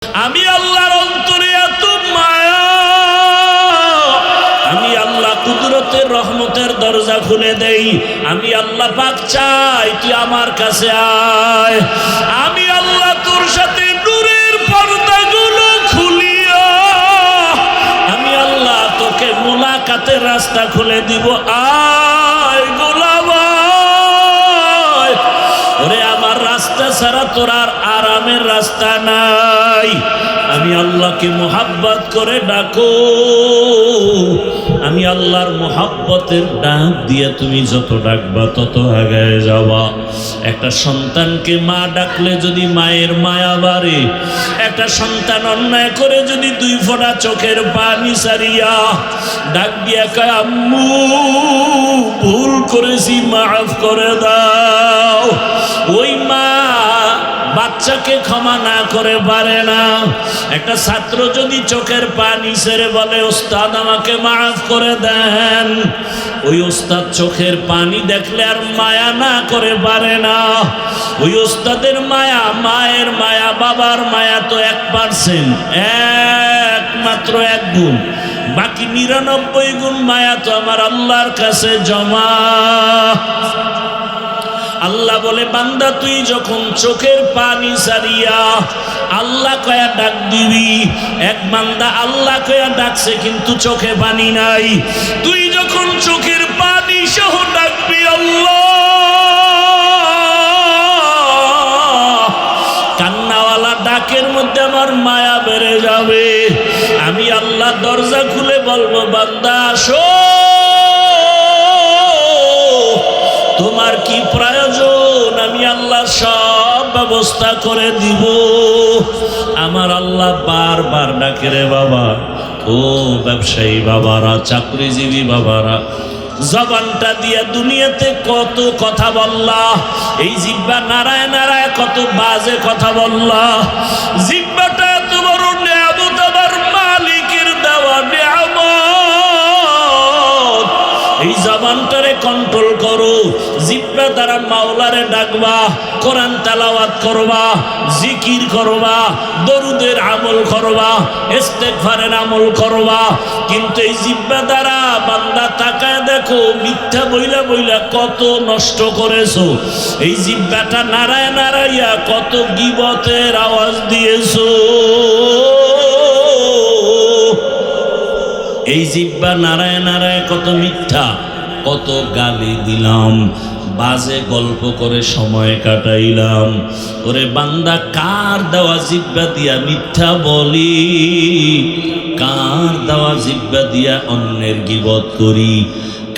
আমি আল্লাহর অন্তরে এত মায়া, আমি আল্লাহ কুদরতের রহমতের দরজা খুলে দেই। আমি আল্লাহ পাক চাই তুই আমার কাছে আয়। আমি আল্লাহ তোর সাথে নূরের পর্দাগুলো খুলিয়া আমি আল্লাহ তোকে মুলাকাতের রাস্তা খুলে দিব। আয় গোলাম আয়। ওরে আমার রাস্তা ছাড়া তোর আর আরামের রাস্তা নাই। আমি আল্লাহকে মোহাব্বত করে ডাকো। আমি আল্লাহর মোহাব্বতের ডাক দিয়ে তুমি যত ডাকবা তত আগায় যাবা। একটা সন্তানকে মা ডাকলে যদি মায়ের মায়া বাড়ে, একটা সন্তান অন্যায় করে যদি 2 ফোঁটা চোখের পানি সারিয়া ডাক দিয়া কয় আম্মু ভুল করেছি মাফ করে দাও, ওই মা বাচ্চাকে ক্ষমা না করে পারে না। একটা ছাত্র যদি চোখের পানি ছেড়ে বলে ওস্তাদ আমাকে মাফ করে দেন, ওই ওস্তাদ চোখের পানি দেখলে আর মায়া না করে পারে না। ওই ওস্তাদের মায়া, মায়ের মায়া, বাবার মায়া তো 1%, একমাত্র 1 গুণ। বাকি 99 গুণ মায়া তো আমার আল্লাহর কাছে জমা। আল্লাহ বলে বান্দা তুই যখন চোখের পানি সারিয়া আল্লাহ কয়া ডাক দিবি। এক বান্দা আল্লাহ কয়া ডাকছে কিন্তু চোখে পানি নাই। তুই যখন চোখের পানি সহ ডাকবি আল্লাহ, কান্নাওয়ালা ডাকের মধ্যে আমার মায়া বেড়ে যাবে। আমি আল্লাহ দরজা খুলে বলবো বান্দা আসো, তোমার কি প্রয়োজন আমি আল্লাহ সব ব্যবস্থা করে দিব। আমার আল্লাহ বারবার ডাকে রে বাবা। ও ব্যবসায়ী বাবারা, চাকরিজীবী বাবারা, জবানটা দিয়া দুনিয়াতে কত কথা বললা, এই জিহ্বা নাড়ায় নাড়ায় কত বাজে কথা বললা। জিহ্বাটা এত বড় নিয়ামত, আমার মালিকের দেওয়া নিয়ামত। এই জবানটারে কন্ট্রোল করো। জিহ্বা দ্বারা মাওলারে ডাকবা, কোরআন তেলাওয়াত করবা, জিকির করবা, দরুদের আমল করবা, ইস্তেগফারের আমল করবা। কিন্তু এই জিহ্বা দ্বারা বান্দা তাকায় দেখো মিথ্যা বইলা বইলা কত নষ্ট করেছো। এই জিহ্বাটা নাড়ায় নাড়াইয়া কত গীবতের আওয়াজ দিয়েছো। এই জিহ্বা নাড়ায় নাড়ায় কত মিথ্যা, কত গালি দিলাম, বাজে গল্প করে সময় কাটাইলাম। ওরে বান্দা কার দেওয়া জিহ্বা দিয়া মিথ্যা বলি, কার দেওয়া জিহ্বা দিয়া অন্যের গীবত করি,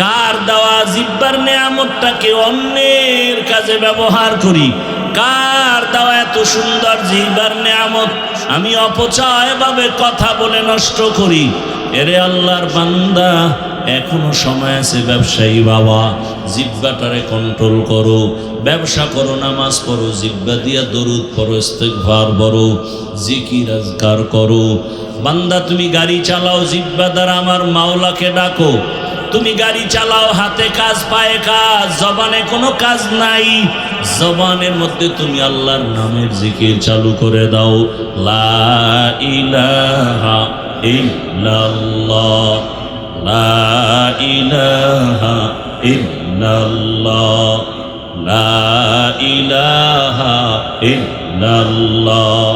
কার দেওয়া জিহ্বার নেয়ামতটাকে অন্যের কাজে ব্যবহার করি, কার দেওয়া এত সুন্দর জিহ্বার নেয়ামত আমি অপচয় ভাবে কথা বলে নষ্ট করি। এরে আল্লাহর বান্দা এখনো সময় আছে। ব্যবসায়ী বাবা, জিহ্বাটারে কন্ট্রোল করো, ব্যবসা করো, নামাজ পড়ো, জিহ্বা দিয়া দরুদ পড়ো, ইস্তেগফার পড়ো, জিকির আজকার করো। বান্দা তুমি গাড়ি চালাও, জিহ্বা দ্বারা আমার মাওলাকে ডাকো। তুমি গাড়ি চালাও, হাতে কাজ পায়ে কাজ, জবানে কোনো কাজ নাই, জবানের মধ্যে তুমি আল্লাহর নামের জিকির চালু করে দাও। লা ইলাহা ইল্লাল্লাহ, লা ইলাহা ইল্লাল্লাহ, লা ইলাহা ইল্লাল্লাহ,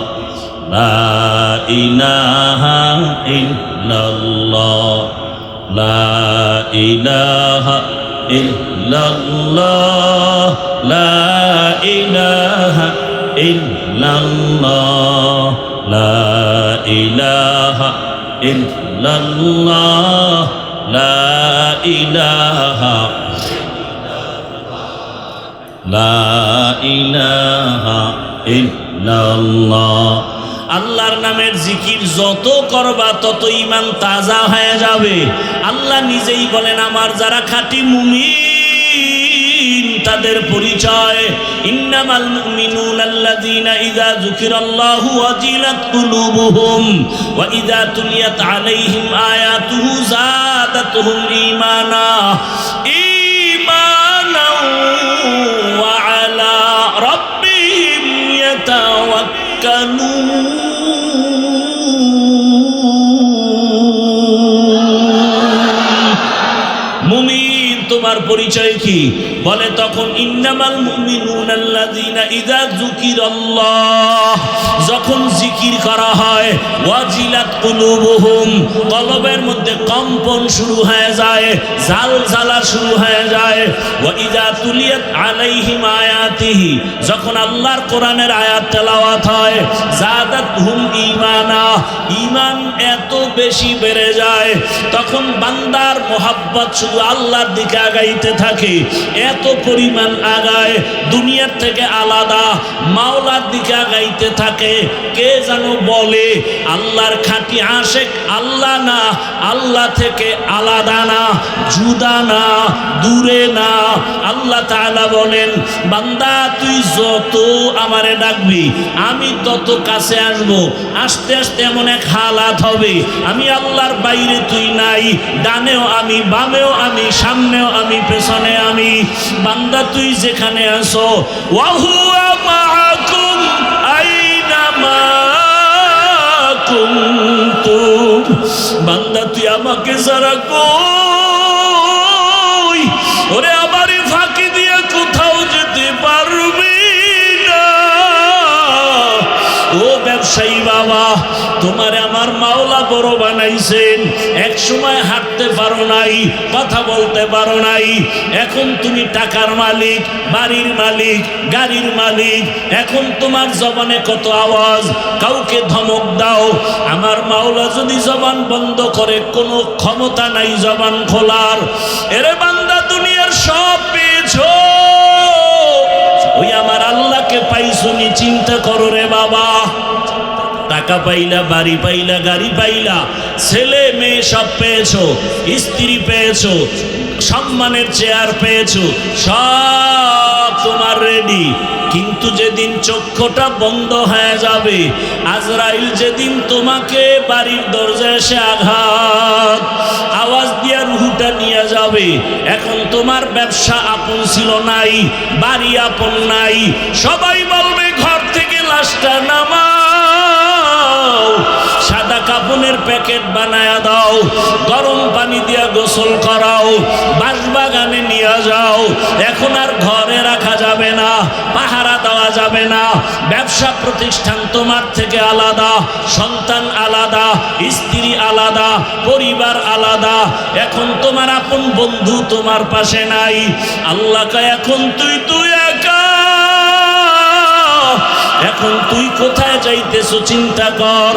লা ইলাহা ইল্লাল্লাহ, লা ইলাহা ইল্লাল্লাহ, লা ইলাহা ইল্লাল্লাহ, লা ইলাহা ইল্লাল্লাহ, লা ইলাহা, লা ইলাহা ইল্লাল্লাহ। আল্লাহর নামের জিকির যত করবা তত ঈমান তাজা হয়ে যাবে। আল্লাহ নিজেই বলেন আমার যারা খাঁটি মুমিন তাদের পরিচয়, ইন্নামাল মুমিনুনা আল্লাযীনা ইযা যুকিরাল্লাহু ওয়াজিলাত কুলুবুহুম ওয়া ইযা তুলিয়াত আলাইহিম আয়াতুহু যাদাতুহুম ঈমানা ঈমানা ওয়া আলা রাব্বিহিম ইয়াতাওয়াক্কালুন। ইমানদার পরিচয় কি? বলে তখন ইন্নামাল মুমিনুনা আল্লাযীনা ইযা যুকিরাল্লাহ, যখন জিকির করা হয়, ওয়াজিলাত কুলুবুহুম, কলবের মধ্যে কম্পন শুরু হয়ে যায়, জালজালা শুরু হয়ে যায়। ওয়া ইযা তুলিয়াত আলাইহিম আয়াতিহি, যখন আল্লাহর কোরআনের আয়াত তেলাওয়াত হয়, যাদাতহুম ঈমানা, ঈমান এত বেশি বেড়ে যায়, তখন বান্দার মোহাব্বত শুধু আল্লাহর দিকে আগাইতে থাকে, এত পরিমাণ আগায়, দুনিয়ার থেকে আলাদা মাওলার দিকে আগাইতে থাকে। কে যেন বলে আল্লাহর খাঁটি আশেক আল্লাহ না, আল্লাহ থেকে আলাদা না, জুদা না, দূরে না। আল্লাহ তাআলা বলেন, বান্দা তুই যত আমারে ডাকবি আমি তত কাছে আসব। আস্তে আস্তে এমন এক হালাত হবে, আমি আল্লাহর বাইরে তুই নাই, ডানেও আমি, বামেও আমি, সামনেও আমি, পেছনে আমি। বান্দা তুই যেখানে আসো, ওয়াহুয়া মাআকুম আইনামা কুনতুম, বান্দা তুই আমাকে ছাড়া কই, ওরে আমারই ফাঁকি দিয়ে কোথাও যেতে পারবি না। ও ব্যবসায়ী বাবা, তোমারে আমার মাওলা বড় বানাইছেন। এক সময় হাঁটতে পারো নাই, কথা বলতে পারো নাই, এখন তুমি টাকার মালিক, বাড়ির মালিক, গাড়ির মালিক। এখন তোমার জবানে কত আওয়াজ, কাউকে ধমক দাও। আমার মাওলা যদি জবান বন্ধ করে, কোনো ক্ষমতা নাই জবান খোলার। এরে বান্দা, দুনিয়ার সব পেয়েছো, ওই আমার আল্লাহকে পাইছো নি? চিন্তা করো রে বাবা। টাকা পাইলা, বাড়ি পাইলা, গাড়ি পাইলা, ছেলে মেয়ে সব পেয়েছো, স্ত্রী পেয়েছো, সম্মানের চেয়ার পেয়েছো, সব তোমার রেডি। কিন্তু যেদিন চক্ষুটা বন্ধ হয়ে যাবে, আজরাইল যেদিন তোমাকে বাড়ির দরজায় এসে আঘাত আওয়াজ দিয়া রুহুটা নিয়ে যাবে, এখন তোমার ব্যবসা আপন ছিল নাই, বাড়ি আপন নাই, সবাই বলবে ঘর থেকে লাশটা নামাও, সাদা কাপড়ের প্যাকেট বানায়া দাও, গরম পানি দিয়া গোসল করাও, বাঁশবাগানে নিয়ে যাও। এখন আর ঘরে রাখা যাবে না, পাহারা দেওয়া যাবে না। ব্যবসা প্রতিষ্ঠান তোমার থেকে আলাদা, সন্তান আলাদা, স্ত্রী আলাদা, পরিবার আলাদা। এখন তোমার আপন বন্ধু তোমার পাশে নাই। আল্লাহ কয়, এখন তুই একা। এখন তুই কোথায় যাইতেছো চিন্তা কর।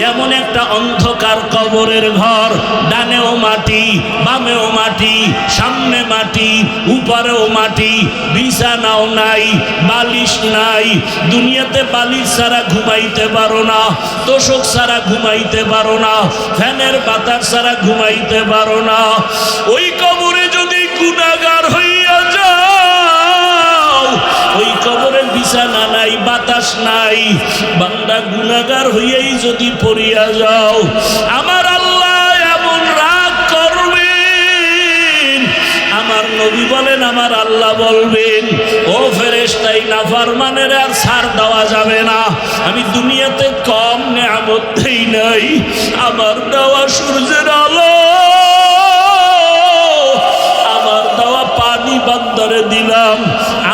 এমন একটা অন্ধকার কবরের ঘর, ডানেও মাটি, বামেও মাটি, সামনে মাটি, উপরেও মাটি, বিছানাও নাই, বালিশ নাই। দুনিয়াতে বালিশ ছাড়া ঘুমাইতে পারো না, তোষক ছাড়া ঘুমাইতে পারো না, ফ্যানের বাতাস ছাড়া ঘুমাইতে পারো না। ওই কবরে যদি গুনাহগার হইয়া যাও, ওই কবরে বিছানা নাই, বাতাস নাই, বান্দা গুনাহগার হইয়াই যদি পড়িয়া যাও, আমার আল্লাহ এমন রাগ করবেন। আমার নবী বলেন, আমার আল্লাহ বলবেন, ও ফেরেশতাই, নাফরমানের আর ছাড় দেওয়া যাবে না। আমি দুনিয়াতে কম নেয়ামত দেই নাই, আমার দেওয়া সূর্যের আলো, আমার দেওয়া পানি বান্দারে দিলাম,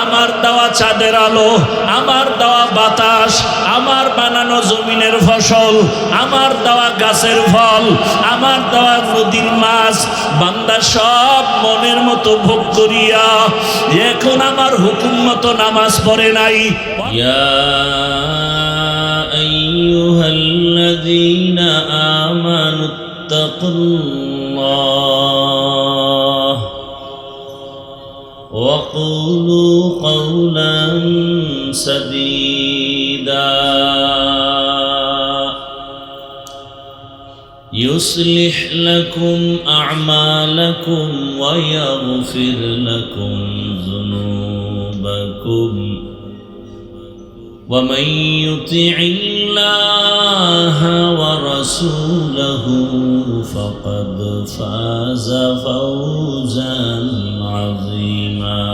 আমার দেওয়া চাঁদের আলো, আমার দেওয়া বাতাস, আমার বানানো জমিনের ফসল, আমার দেওয়া গাছের ফল, আমার দেওয়া নদীর মাছ, বান্দা সব মনের মতো ভোগ করিয়া এখন আমার হুকুম মতো নামাজ পড়ে নাই। ইয়া আইয়ুহাল্লাযীনা আমানুত্তাকুল্লাহ وقولوا قولا سديدا يصلح لكم أعمالكم ويغفر لكم ذنوبكم ومن يطع الله ورسوله فقد فاز فوزا عظيما.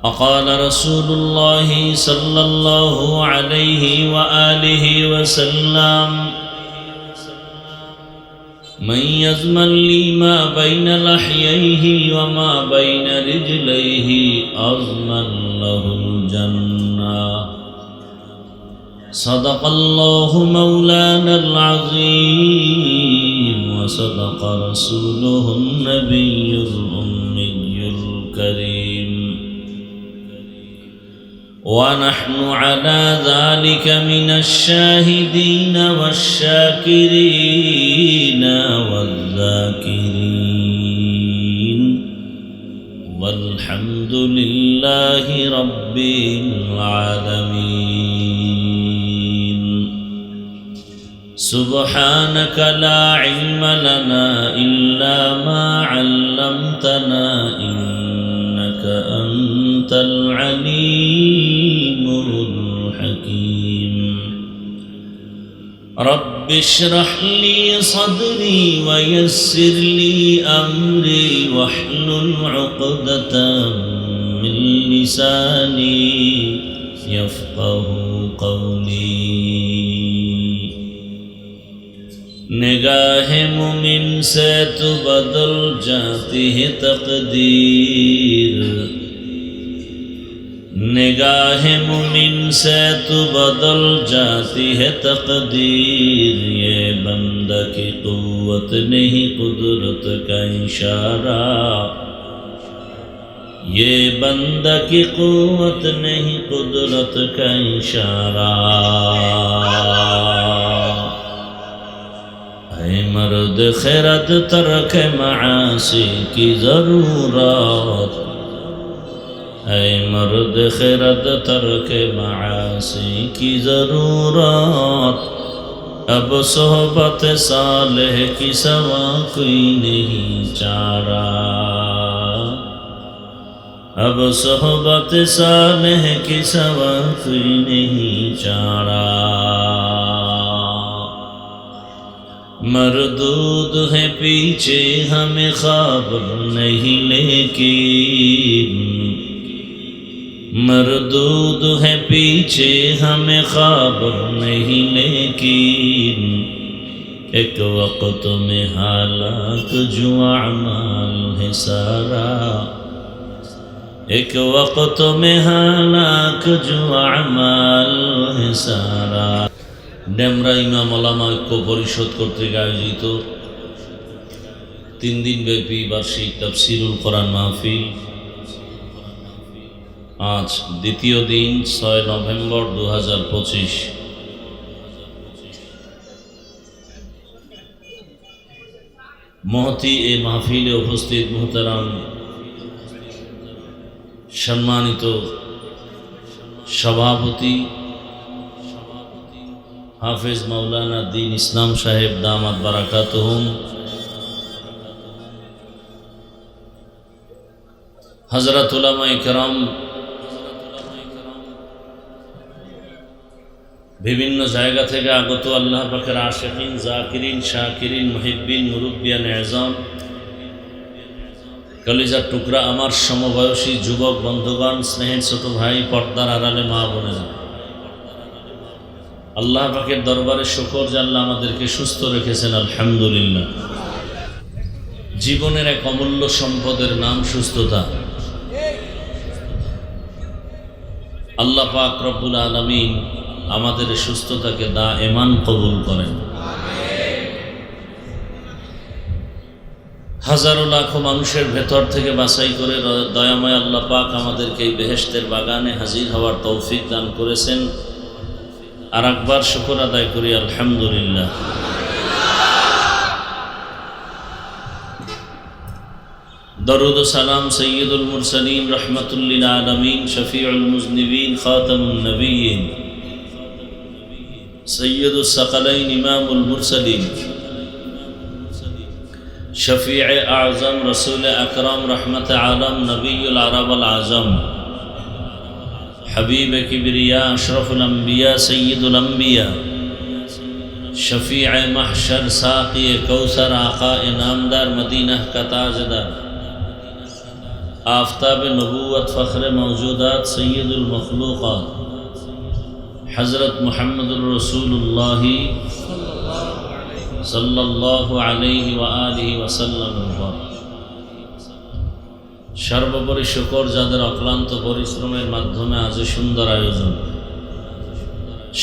وقال رسول الله صلى الله عليه وآله وسلم: من يضمن لي ما بين لحييه وما بين رجليه أضمن له الجنة صدق الله مولانا العظيم وصدق رسوله النبي الأمي الكريم ونحن على ذلك من الشاهدين والشاكرين والذاكرين والحمد لله رب العالمين سبحانك لا علم لنا إلا ما علمتنا إنك أنت العليم الحكيم رب اشرح لي صدري ويسر لي أمري واحلل عقدة من لساني يفقه قولي निगाह मुमिन से तो बदल जाती है तकदीर निगाह मुमिन से तो बदल जाती है तकदीर ये बंदा की कुव्वत नहीं कुदरत का इशारा ये बंदा की कुव्वत नहीं कुदरत का इशारा ऐ मर्द खैरत तर्क मासी की ज़रूरत ऐ मर्द खैरत तर्क मासी की ज़रूरत अब सोहबत सालेह की सवा कोई नहीं चारा अब सोहबत सालेह की सवा कोई नहीं चारा मरदूद है पीछे हमें खबर नहीं लेकिन मरदूद है पीछे हमें खबर नहीं लेकिन एक वक्त में हालात जो अमाल है सारा एक वक्त में हालात जो अमाल है सारा ডেমরা ইমাম ওলামা ঐক্য পরিষদ কর্তৃক আয়োজিত 3 দিনব্যাপী বার্ষিক তাফসীরুল কোরআন মাহফিল আজ দ্বিতীয় দিন 6 নভেম্বর 2025 মহতি এই মাহফিলে উপস্থিত মুহতারাম সম্মানিত সভাপতি हाफिज मौलाना दीन इस्लाम साहेब दामत बरकातुहुम हजरत उलमा इकराम विभिन्न जायगा থেকে আগত আল্লাহ পাকের আশিকিন জাকিরিন শাকিরিন মুহিব্বিন মুরব্বিয়ান আযম কলিজার টুকরা আমার সমবয়সী যুবক বন্ধুগণ স্নেহের ছোট ভাই পর্দার আড়ালে মা বোনেরা আল্লাহ পাকের দরবারে শুকর যে আল্লাহ আমাদেরকে সুস্থ রেখেছেন আলহামদুলিল্লাহ জীবনের এক অমূল্য সম্পদের নাম সুস্থতা আল্লাহ পাক রব্বুল আলামিন আমাদের সুস্থতাকে দায়েমান কবুল করেন হাজারো লাখো মানুষের ভেতর থেকে বাছাই করে দয়াময় আল্লাহ পাক আমাদেরকে এই বেহেশতের বাগানে হাজির হওয়ার তৌফিক দান করেছেন আর একবার শুকর আদায় করি আলহামদুলিল্লাহ দরুদ ও সালাম সৈয়দুল মুরসালিন রহমাতুল লিল আলামিন শফিউল মুজনিবিন খাতামুন নবিয়্যিন সৈয়দুস সাকালাইন ইমামুল মুরসালিন শফিউ আযম রাসূল আকরাম রহমত আলম নবিয়ুল আরব আল আযম حبیب کبریا اشرف الانبیاء سید الانبیاء شفیع محشر ساقی کوثر آقا انعامدار مدینہ کا تاجدار آفتاب نبوت فخر موجودات سید المخلوقات حضرت محمد الرسول اللہ সাল্লাল্লাহু আলাইহি ওয়া আলিহি ওয়াসাল্লাম। সর্বোপরি শুকর যাদের অক্লান্ত পরিশ্রমের মাধ্যমে আজ সুন্দর আয়োজন,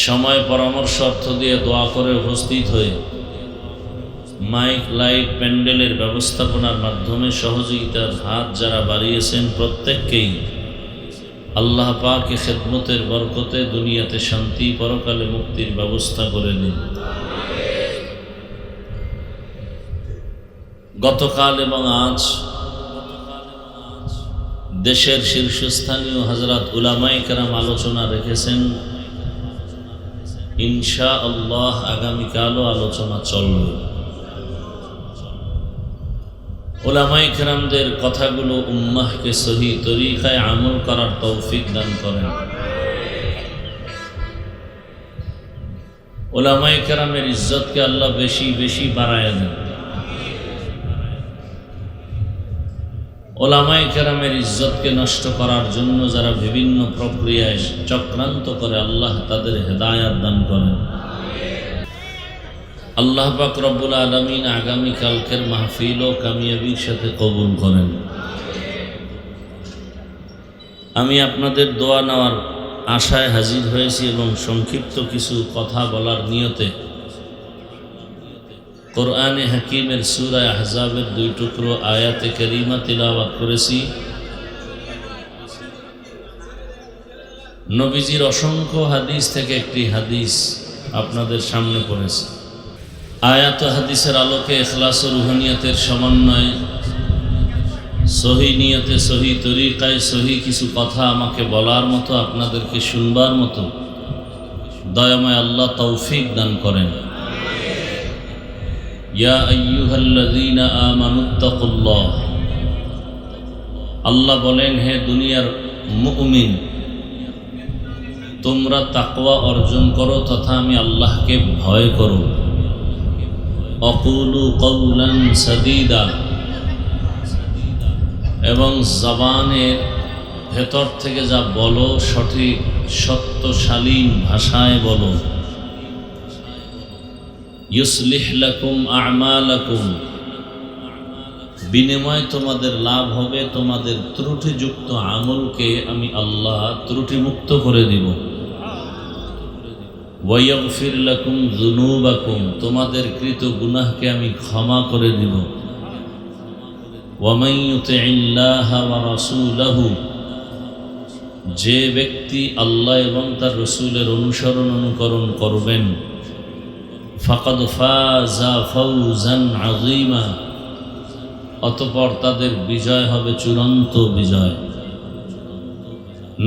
সময় পরামর্শ অর্থ দিয়ে দোয়া করে উপস্থিত হয়ে মাইক লাইট প্যান্ডেলের ব্যবস্থাপনার মাধ্যমে সহযোগিতার হাত যারা বাড়িয়েছেন, প্রত্যেককেই আল্লাহ পাকের খেদমতের বরকতে দুনিয়াতে শান্তি, পরকালে মুক্তির ব্যবস্থা করে দিন। গতকাল এবং আজ দেশের শীর্ষস্থানীয় হযরত উলামায়ে কেরাম আলোচনা রেখেছেন। ইনশাআল্লাহ আগামীকালও আলোচনা চলবে। উলামায়ে কেরামদের কথাগুলো উম্মাহকে সহি তরিকায় আমল করার তৌফিক দান করেন। উলামায়ে কেরামের ইজ্জতকে আল্লাহ বেশি বেশি বাড়ায় দেন। উলামায়ে কেরামের ইজ্জতকে নষ্ট করার জন্য যারা বিভিন্ন প্রক্রিয়ায় চক্রান্ত করে, আল্লাহ তাদের হেদায়েত দান করেন। আল্লাহ পাক রব্বুল আলামিন আগামী কালকের মাহফিল ও কামিয়াবির সাথে কবুল করেন। আমি আপনাদের দোয়া নেওয়ার আশায় হাজির হয়েছি এবং সংক্ষিপ্ত কিছু কথা বলার নিয়তে কোরআনে হাকিমের সূরা আহজাবের 2 টুকরো আয়াতে কারিমা তিলাওয়াত করেছি। নবীজির অসংখ্য হাদিস থেকে একটি হাদিস আপনাদের সামনে পড়েছি। আয়াত ও হাদিসের আলোকে ইখলাস ও রুহানিয়াতের সমন্বয়ে সহি নিয়তে, সহি তরিকায়, সহি কিছু কথা আমাকে বলার মতো, আপনাদেরকে শুনবার মতো দয়াময় আল্লাহ তৌফিক দান করেন। ইয়া আইয়ুহাল্লাযীনা আমানুত্তাকুল্লাহ, আল্লাহ বলেন, হে দুনিয়ার মুমিন, তোমরা তাকওয়া অর্জন করো তথা আমি আল্লাহকে ভয় করো। অকুলু কওলান সাদীদা, এবং জবানের ভেতর থেকে যা বলো সঠিক সত্য শালীন ভাষায় বলো। ইউসলিহ লাকুম আ'মালাকুম, বিনিময়ে তোমাদের লাভ হবে তোমাদের ত্রুটিযুক্ত আমলকে আমি আল্লাহ ত্রুটিমুক্ত করে দিব। ওয়ায়াগফির লাকুম যুনুবাকুম, তোমাদের কৃত গুনাহকে আমি ক্ষমা করে দিব। ওয়ামান ইউতিইল্লাহা ওয়া রাসূলাহু, যে ব্যক্তি আল্লাহ এবং তার রাসূলের অনুকরণ করবেন, ফাকাদ ফাযা ফাওজান আযীমা, অতঃপর তাদের বিজয় হবে চূড়ান্ত বিজয়।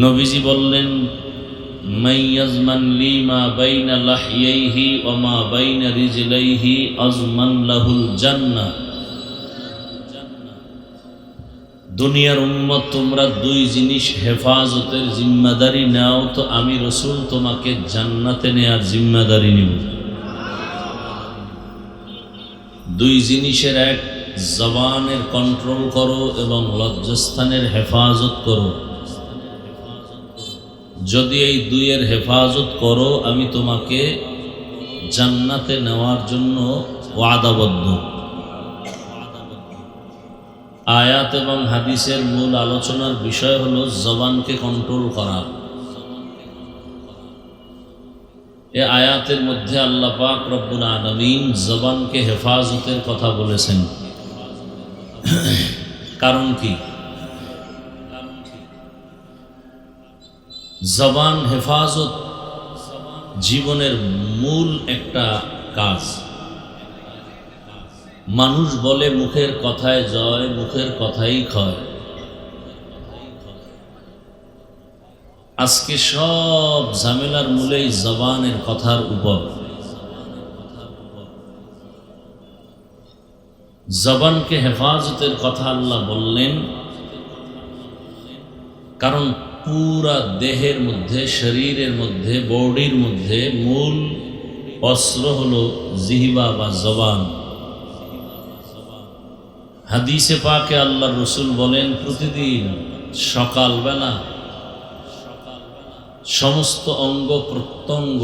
নবীজি বললেন, মাইয়াজমান লিমা বাইনা লাহইহি ওয়া মা বাইনা রিজলাইহি আজমান লাহুল জান্নাহ। দুনিয়ার উম্মত, তোমরা 2 জিনিস হেফাজতের জিম্মাদারি নাও, তো আমি রাসূল তোমাকে জান্নাতে নেয়ার জিম্মাদারি নিব। 2 জিনিসের এক, জবানের কন্ট্রোল করো এবং লজ্জাস্থানের হেফাজত করো। যদি এই 2 এর হেফাজত করো, আমি তোমাকে জান্নাতে নেওয়ার জন্য ওয়াদাবদ্ধ। আয়াত এবং হাদিসের মূল আলোচনার বিষয় হলো জবানকে কন্ট্রোল করা। এই আয়াতের মধ্যে আল্লাহ পাক রব্বুল আলামিন জবানকে হেফাজতের কথা বলেছেন। কারণ কি? জবান হেফাজত জীবনের মূল একটা কাজ। মানুষ বলে মুখের কথায় জয়, মুখের কথাই ক্ষয়। আজকে সব ঝামেলার মূলেই জবানের কথার উপর। জবানকে হেফাজতের কথা আল্লাহ বললেন, কারণ পুরা দেহের মধ্যে, শরীরের মধ্যে, বডির মধ্যে মূল অস্ত্র হলো জিহবা বা জবান। হাদিসে পাকে আল্লাহ রসুল বলেন, প্রতিদিন সকালবেলা সমস্ত অঙ্গ প্রত্যঙ্গ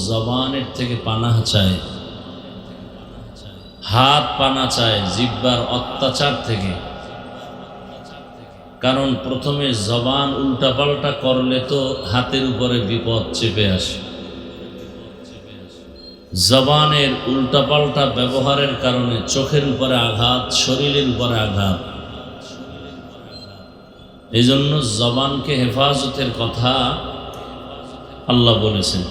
জবানের থেকে পানাহ চায়। হাত পানা চায় জিহ্বার অত্যাচার থেকে। কারণ প্রথমে জবান উল্টাপাল্টা করলে তো হাতের উপরে বিপদ চেপে আসে। জবানের উল্টাপাল্টা ব্যবহারের কারণে চোখের উপরে আঘাত, শরীরের উপরে আঘাত। এই জন্য জবানকে হেফাজতের কথা আল্লাহ বলেছেন।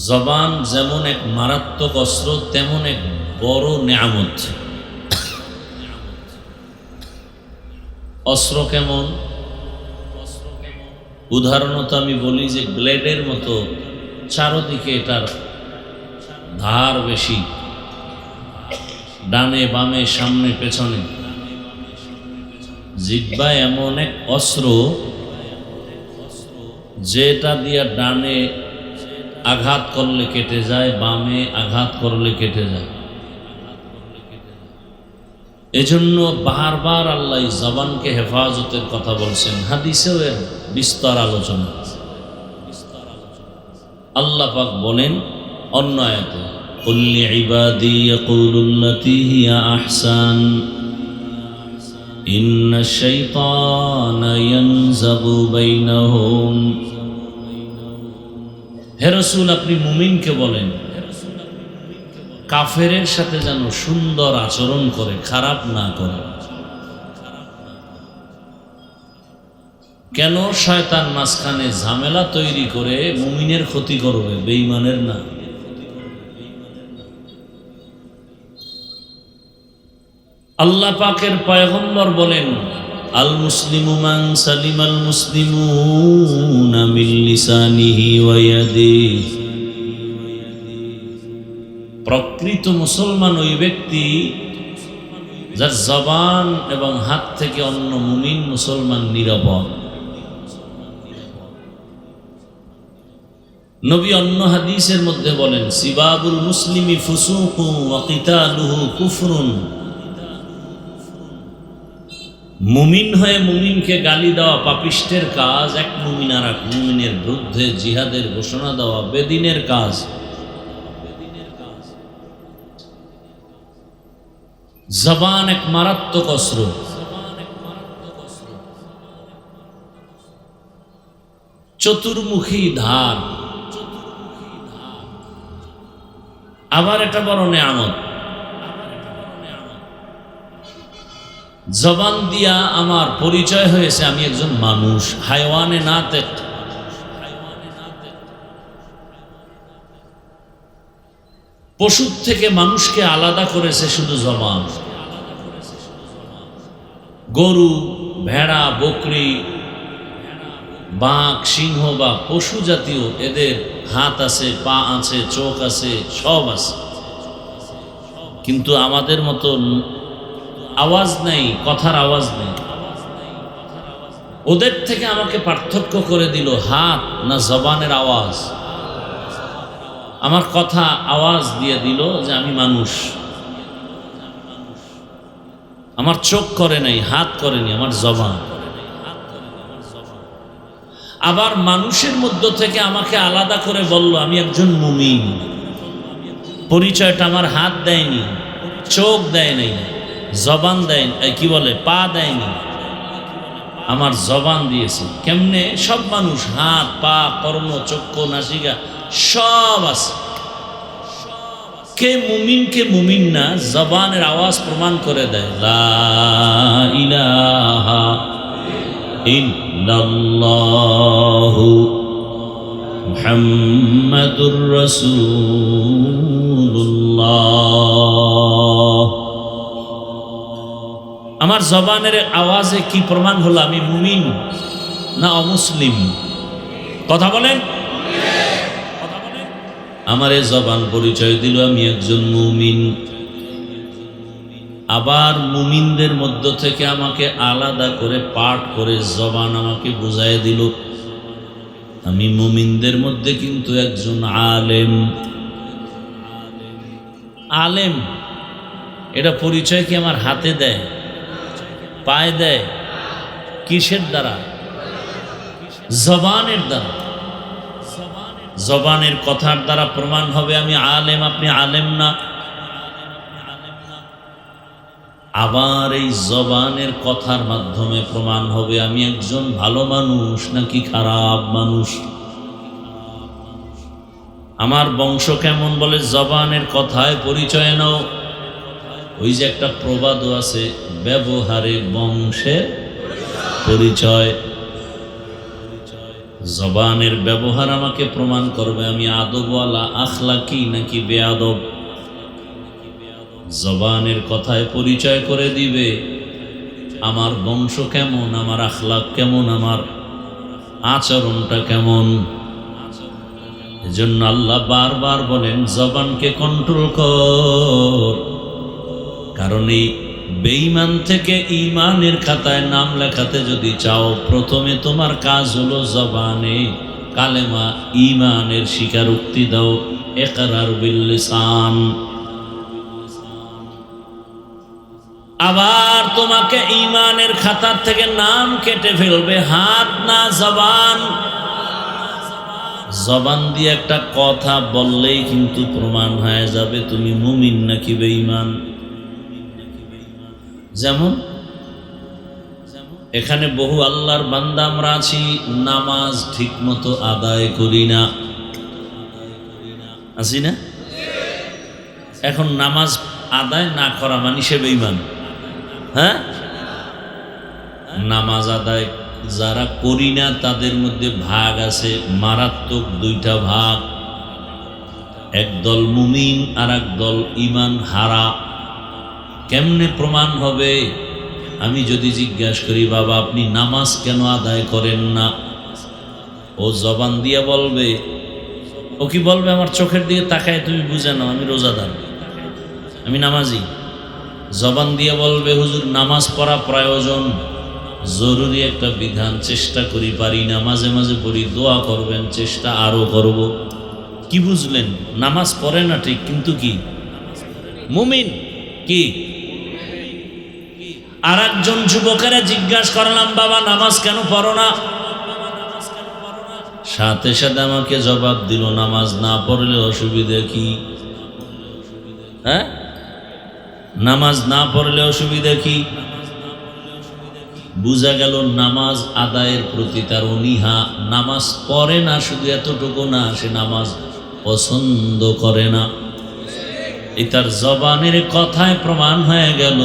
জবান যেমন এক মারাত্মক অস্ত্র, তেমন এক বড় নেয়ামত। অস্ত্র কেমন? উদাহরণত আমি বলি যে ব্লেডের মতো, চারদিকে এটার ধার বেশি, ডানে বামে সামনে পেছনে। জিহ্বা এমন এক অস্ত্র যেটা দিয়া ডানে আঘাত করলে কেটে যায়, বামে আঘাত করলে কেটে যায়। এজন্য বারবার আল্লাহ জবানকে হেফাজতের কথা বলছেন। হাদিসেও এর বিস্তর আলোচনা। আল্লাহ পাক বলেন অন্য আয়াতে, কুল লিইবাদি ইয়াকুলুল্লাতী হিয়া আহসান ইন্নাশ শাইতানা ইয়ানজাগু বাইনাহুম। হে রাসূল, আপনি মুমিনকে বলেন কাফেরের সাথে যেন সুন্দর আচরণ করে, খারাপ না করে। কেন? শয়তান মাঝখানে ঝামেলা তৈরি করে মুমিনের ক্ষতি করবে, বেঈমানের না। আল্লাহ পাকের পয়গম্বর বলেন, আল মুসলিমু মান সালিমাল মুসলিমুনা মিন লিসানিহি ওয়া ইয়াদিহি। প্রকৃত মুসলমান ওই ব্যক্তি যার জবান এবং হাত থেকে অন্য মুমিন মুসলমান নিরাপদ। নবী অন্য হাদিসের মধ্যে বলেন, সিবাবুল মুসলিমি ফুসুকু ওয়া কিতালুহু কুফরুন। মুমিন হয়ে মুমিনকে গালি দেওয়া পাপিষ্টের কাজ, এক মুমিন আর এক মুমিনের বিরুদ্ধে জিহাদের ঘোষণা দেওয়া বেদিনের কাজ। জবান এক মারাত্মক অস্ত্র। চতুর্মুখী ধার। আবার এটা বড় নেয়ামত। জবান দিয়া আমার পরিচয় হয়েছে আমি একজন মানুষ। হায়ওয়ানে নাতিক। পশুর থেকে মানুষকে আলাদা করেছে শুধু জবান। গরু, ভেড়া, বকরি, বাঘ, সিংহ বা পশু জাতীয় এদের হাত আছে, পা আছে, চোখ আছে, সব আছে, কিন্তু আমাদের মতো আওয়াজ নেই, কথার আওয়াজ নেই। ওদের থেকে আমাকে পার্থক্য করে দিল হাত না জবানের আওয়াজ। আমার কথা আওয়াজ দিয়ে দিল যে আমি মানুষ। আমার চোখ করে নাই, হাত করেনি, আমার জবান। আবার মানুষের মধ্য থেকে আমাকে আলাদা করে বলল আমি একজন মুমিন। পরিচয়টা আমার হাত দেয়নি, চোখ দেয় নাই, জবান দেয়, কি বলে, পা দেয়নি, আমার জবান দিয়েছে। কেমনে? সব মানুষ হাত, পা, কর্ণ, চক্ষু, নাসিকা সব আছে। কে মুমিন কে মুমিন না জবানের আওয়াজ প্রমাণ করে দেয়। লা ইলাহা ইল্লাল্লাহু মুহাম্মাদুর রাসূলুল্লাহ। আমার জবানের আওয়াজে কি প্রমাণ হলো আমি মুমিন না অমুসলিম? কথা বলেন। আমার এই জবান পরিচয় দিল আমি একজন মুমিন। আবার মুমিনদের মধ্য থেকে আমাকে আলাদা করে পাঠ করে জবান আমাকে বুঝাই দিল আমি মুমিনদের মধ্যে কিন্তু একজন আলেম। আলেম এটা পরিচয় কি আমার হাতে দেয়, পায়ে দেয়? কিসের দ্বারা? জবানের দ্বারা। জবানের কথার দ্বারা প্রমাণ হবে আমি আলেম, আপনি আলেম না। আবার এই জবানের কথার মাধ্যমে প্রমাণ হবে আমি একজন ভালো মানুষ নাকি খারাপ মানুষ। আমার বংশ কেমন বলে জবানের কথায় পরিচয় নাও। ওই যে একটা প্রবাদও আছে, ব্যবহারে বংশের পরিচয়। জবানের ব্যবহার আমাকে প্রমাণ করবে আমি আদবওয়ালা, আখলাকি নাকি বেয়াদব। জবানের কথায় পরিচয় করে দিবে আমার বংশ কেমন, আমার আখলাক কেমন, আমার আচরণটা কেমন। এজন্য আল্লাহ বারবার বলেন জবানকে কন্ট্রোল কর, কারণ এই বেঈমান থেকে ঈমানের খাতায় নাম লেখাতে যদি চাও, প্রথমে তোমার কাজ হলো জবানে কালেমা ঈমানের স্বীকারোক্তি দাও, ইকরার বিল লিসান। আবার তোমাকে ঈমানের খাতার থেকে নাম কেটে ফেলবে হাত না জবান। জবান দিয়ে একটা কথা বললেই কিন্তু প্রমাণ হয়ে যাবে তুমি মুমিন নাকি বেঈমান। যেমন এখানে বহু আল্লাহর বান্দা আমরা আছি, নামাজ ঠিক মতো আদায় করি না, আছি না? এখন নামাজ আদায় না করা মানে সে বেঈমান। হ্যাঁ, নামাজ আদায় যারা করি না তাদের মধ্যে ভাগ আছে, মারাত্মক দুইটা ভাগ। একদল মুমিন আর একদল ঈমান হারা। কেমনে প্রমাণ হবে? আমি যদি জিজ্ঞাসা করি বাবা আপনি নামাজ কেন আদায় করেন না, ও জবান দিয়ে বলবে, ও কি বলবে আমার চোখের দিকে তাকায় তুমি বুঝে নাও আমি রোজাদার, আমি নামাজি। জবান দিয়ে বলবে হুজুর নামাজ পড়া প্রয়োজন, জরুরি একটা বিধান, চেষ্টা করি পারি না, মাঝে মাঝে পড়ি, দোয়া করবেন, চেষ্টা আরো করব। কি বুঝলেন? নামাজ পড়ে না ঠিক, কিন্তু কি মুমিন। কি আর একজন যুবকেরা জিজ্ঞাসা করলাম বাবা নামাজ কেন পড়ো না, সাথে সাথে আমাকে জবাব দিল নামাজ না পড়লে অসুবিধা কি? হ্যাঁ, নামাজ না পড়লে অসুবিধা কি? বুঝা গেল নামাজ আদায়ের প্রতি তার অনীহা। নামাজ পড়ে না শুধু এতটুকু না, সে নামাজ পছন্দ করে না। এই তার জবানের কথায় প্রমাণ হয়ে গেল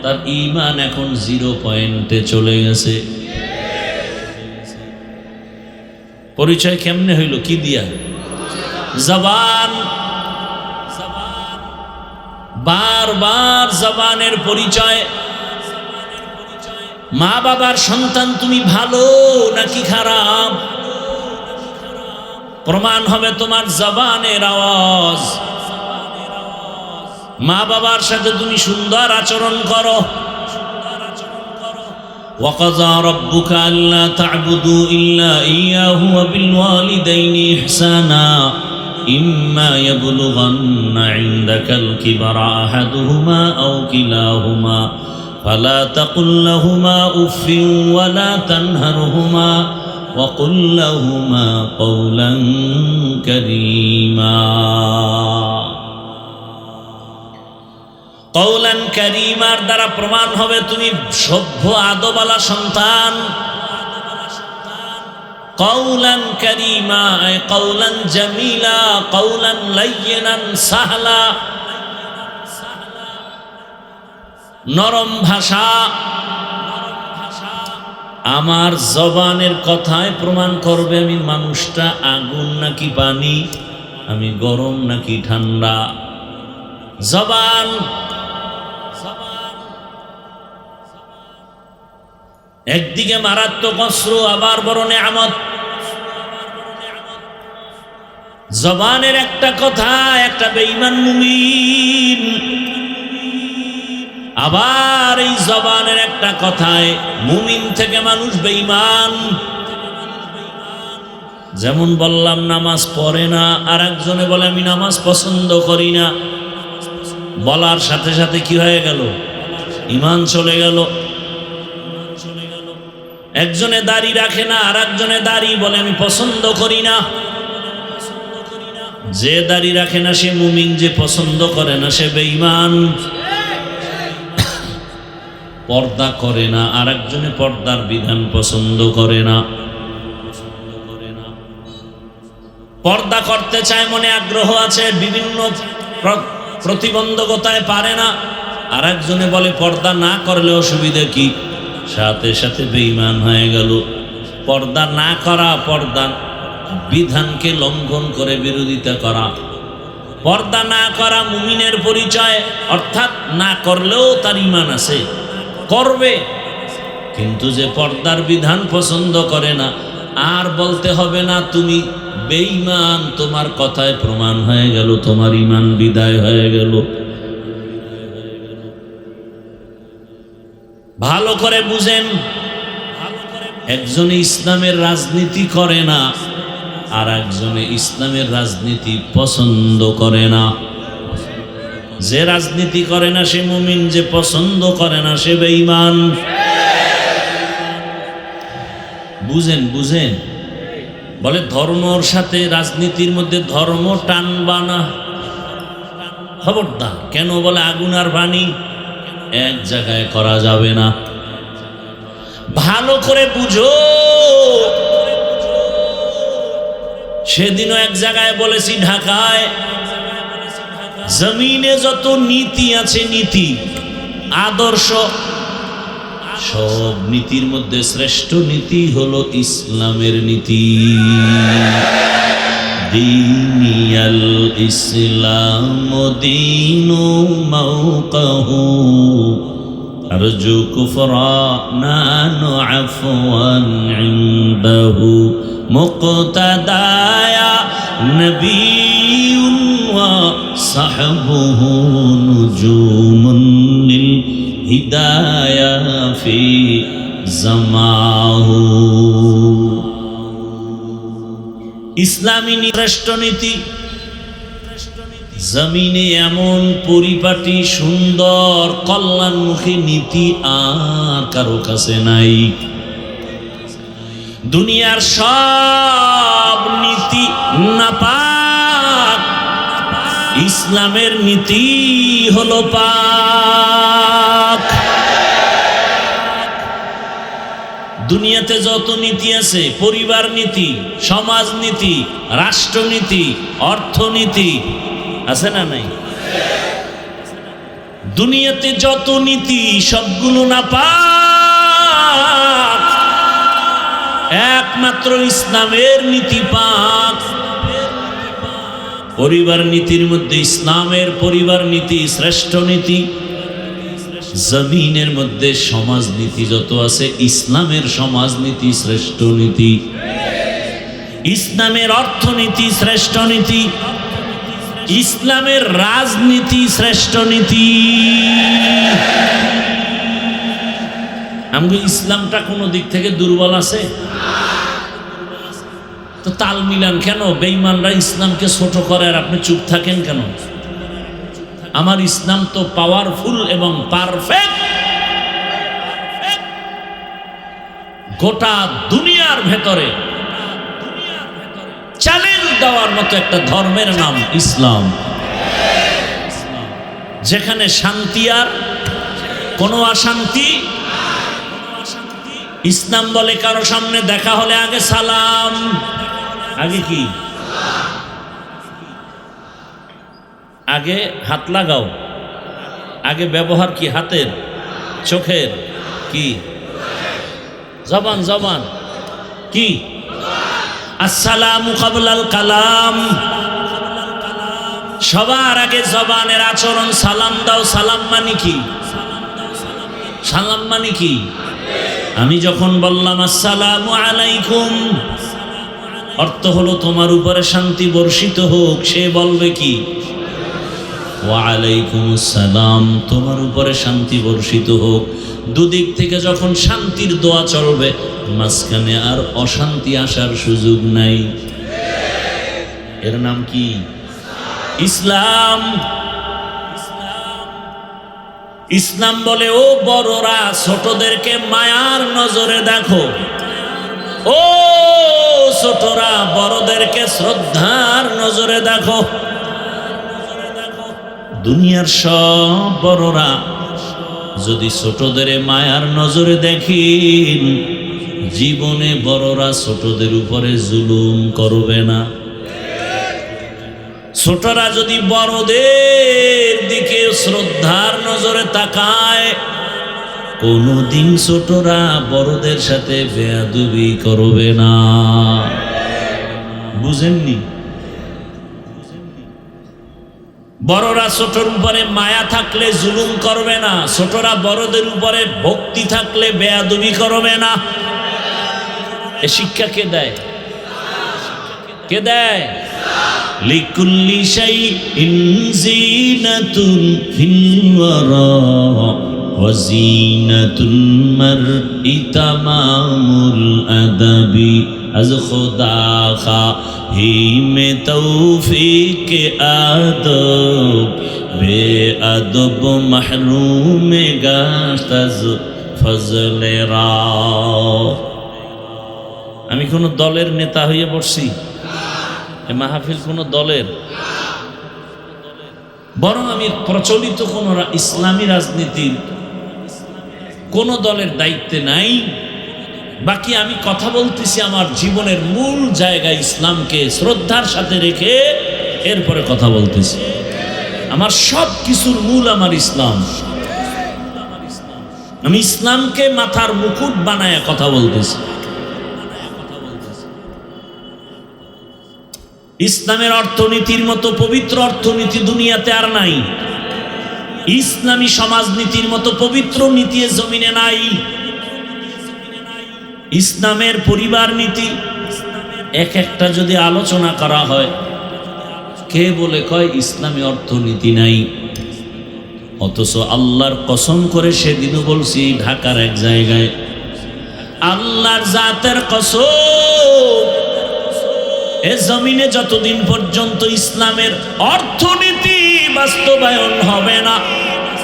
তার ঈমান এখন 0 পয়েন্টে চলে গেছে। পরিচয় কেমনে হইল? কি দিয়া? জবান। বারবার জবানের পরিচয়। মা বাবার সন্তান তুমি ভালো নাকি খারাপ, প্রমাণ হবে তোমার জবানের আওয়াজ। মা বাবার সাথে তুমি সুন্দর আচরণ করো। وَقَضَى رَبُّكَ أَلَّا تَعْبُدُوا إِلَّا إِيَّاهُ وَبِالْوَالِدَيْنِ إِحْسَانًا إِمَّا يَبْلُغَنَّ عِندَكَ الْكِبَرَ أَحَدُهُمَا أَوْ كِلَاهُمَا فَلَا تَقُل لَّهُمَا أُفٍّ وَلَا تَنْهَرْهُمَا وَقُل لَّهُمَا قَوْلًا كَرِيمًا। কওলান কারীমার দ্বারা প্রমাণ হবে তুমি সভ্য আদবওয়ালা সন্তান। কওলান কারীমা আয় কওলান জামিলা, কওলান লায়্যিনান সাহলা, নরম ভাষা। আমার জবানের কথায় প্রমাণ করবে আমি মানুষটা আগুন নাকি পানি, আমি গরম নাকি ঠান্ডা। জবান একদিকে মারাত্মক অস্ত্র, আবার বড় নেয়ামত। জবানের একটা কথা একটা বেঈমান মুমিন, আবার এই জবানের একটা কথায় মুমিন থেকে মানুষ বেঈমান। যেমন বললাম নামাজ পড়ে না, আর একজনে বলে আমি নামাজ পছন্দ করি না। বলার সাথে সাথে কি হয়ে গেল? ঈমান চলে গেল। একজনে দাড়ি রাখে না, আর একজনে দাড়ি বলে আমি পছন্দ করি না। যে দাড়ি রাখে না সে মুমিন, যে পছন্দ করে না সে বেঈমান। পর্দা করে না, আর একজনে পর্দার বিধান পছন্দ করে না। পর্দা করতে চায়, মনে আগ্রহ আছে, বিভিন্ন প্রতিবন্ধকতায় পারে না, আর একজনে বলে পর্দা না করলে অসুবিধা কি, সাথে সাথে বেঈমান হয়ে গেল। পর্দা না করা, পর্দার বিধানকে লঙ্ঘন করে বিরোধিতা করা। পর্দা না করা মুমিনের পরিচয়, অর্থাৎ না করলেও তার ঈমান আছে, করবে। কিন্তু যে পর্দার বিধান পছন্দ করে না, আর বলতে হবে না তুমি বেঈমান, তোমার কথায় প্রমাণ হয়ে গেল তোমার ঈমান বিদায় হয়ে গেল। ভালো করে বুঝেন, একজনে ইসলামের রাজনীতি করে না, আর একজনে ইসলামের রাজনীতি পছন্দ করে না। যে রাজনীতি করে না সে মুমিন, যে পছন্দ করে না সে বেঈমান। বুঝেন বুঝেন, বলে ধর্মর সাথে রাজনীতির মধ্যে ধর্ম টানবা না, খবরদার। কেন বলে আগুন আর পানি এক জায়গায় করা যাবে না। ভালো করে বুঝো, সেদিনও এক জায়গায় বলেছি, ঢাকায় জমিনে যত নীতি আছে, নীতি আদর্শ, সব নীতির মধ্যে শ্রেষ্ঠ নীতি হলো ইসলামের নীতি। দীনিয়াল ইসলাম দীনু মাওকাহু আরজু কুফরানান আফওয়ান ইনদাহু মুক্তাদায়া নবিয়্যুন ওয়া সাহবুহু নুজুমুন লিল হিদায়া ফি জামাহু। ইসলামী শ্রেষ্ঠ নীতি জমিনে এমন পরিপাটি সুন্দর কল্যাণমুখী নীতি আর কারো কাছে নাই। দুনিয়ার সব নীতি নাপাক, ইসলামের নীতি হলো পাক। দুনিয়াতে যত নীতি আছে, পরিবার নীতি, সমাজ নীতি, রাষ্ট্রনীতি, অর্থনীতি আছে না নাই? দুনিয়াতে যত নীতি সবগুলো নাপাক, একমাত্র ইসলামের নীতি পাক। পরিবার নীতির মধ্যে ইসলামের পরিবার নীতি শ্রেষ্ঠ নীতি। জমিনের মধ্যে সমাজনীতি যত আছে, ইসলামের সমাজনীতি শ্রেষ্ঠ নীতি। ইসলামের অর্থনীতি শ্রেষ্ঠ নীতি, ইসলামের রাজনীতি শ্রেষ্ঠ নীতি। আমাদের ইসলামটা কোনো দিক থেকে দুর্বল আছে? তো তাল মিলান কেন? বেঈমানরা ইসলামকে ছোট করে আর আপনি চুপ থাকেন কেন? আমার ইসলাম তো পাওয়ারফুল এবং পারফেক্ট। গোটা দুনিয়ার ভেতরে চ্যালেঞ্জ দেওয়ার মতো একটা ধর্মের নাম ইসলাম, যেখানে শান্তি আর কোনো অশান্তি। ইসলাম বলে কারো সামনে দেখা হলে আগে সালাম, আগে কি? আগে হাত লাগাও, আগে ব্যবহার কি? হাতের, চোখের, কি? জবান, জবান কি? আসসালামু কাবলাল কালাম। সবার আগে জবানের আচরণ, সালাম দাও। সালাম মানে কি? সালাম মানে কি? আমি যখন বললাম আসসালামু আলাইকুম, অর্থ হলো তোমার উপরে শান্তি বর্ষিত হোক। সে বলবে কি? ওয়া আলাইকুমুস সালাম, তোমার উপরে শান্তি বর্ষিত হোক। দুদিক থেকে যখন শান্তির দোয়া চলবে, মাঝখানে আর অশান্তি আসার সুযোগ নাই। এর নাম কি? ইসলাম। ইসলাম বলে, ও বড়রা ছোটদেরকে মায়ার নজরে দেখো, ও ছোটরা বড়দেরকে শ্রদ্ধার নজরে দেখো। দুনিয়ার সব বড়রা যদি ছোটদের মায়ার নজরে দেখেন, জীবনে বড়রা ছোটদের উপরে জুলুম করবে না। ছোটরা যদি বড়দের দিকে শ্রদ্ধার নজরে তাকায়, কোনদিন ছোটরা বড়দের সাথে বেয়াদবি করবে না। বুঝেননি? বড়রা ছোটর উপরে মায়া থাকলে জুলুম করবে না, ছোটরা বড়দের উপরে ভক্তি থাকলে বেয়াদবি করবে না। এ শিক্ষা কে দেয়? কে দেয়? লিকুল্লি শাইইন যিনাতুন ফিল ওয়ারা ওয়া যিনাতুল মারই তামামুল আদাবি আজ খুদা খাহি মে তৌফিক আদব বেআদব মাহরুম গাশত আজ ফজলে রা। আমি কোন দলের নেতা হয়ে পড়ছি? এ মাহফিল কোন দলের? বরং আমি প্রচলিত কোন ইসলামী রাজনীতির কোন দলের দায়িত্বে নাই। বাকি আমি কথা বলতেছি আমার জীবনের মূল জায়গা ইসলামকে শ্রদ্ধার সাথে রেখে এরপরে কথা বলতেছি। আমার সব কিছুর মূল আমার ইসলাম। আমি ইসলামকে মাথার মুকুট বানায় কথা বলতেছি। ইসলামের অর্থনীতির মতো পবিত্র অর্থনীতি দুনিয়াতে আর নাই। ইসলামী সমাজনীতির মতো পবিত্র নীতি জমিনে নাই। ইসলামের পরিবার নীতি এক একটা যদি আলোচনা করা হয়, কে বলে কয় ইসলামী অর্থনীতি নাই। অথচ আল্লাহর কসম করে সেদিনও বলছি ঢাকার এক জায়গায়, আল্লাহর জাতের কসম, এ জমিনে যতদিন পর্যন্ত ইসলামের অর্থনীতি বাস্তবায়ন হবে না,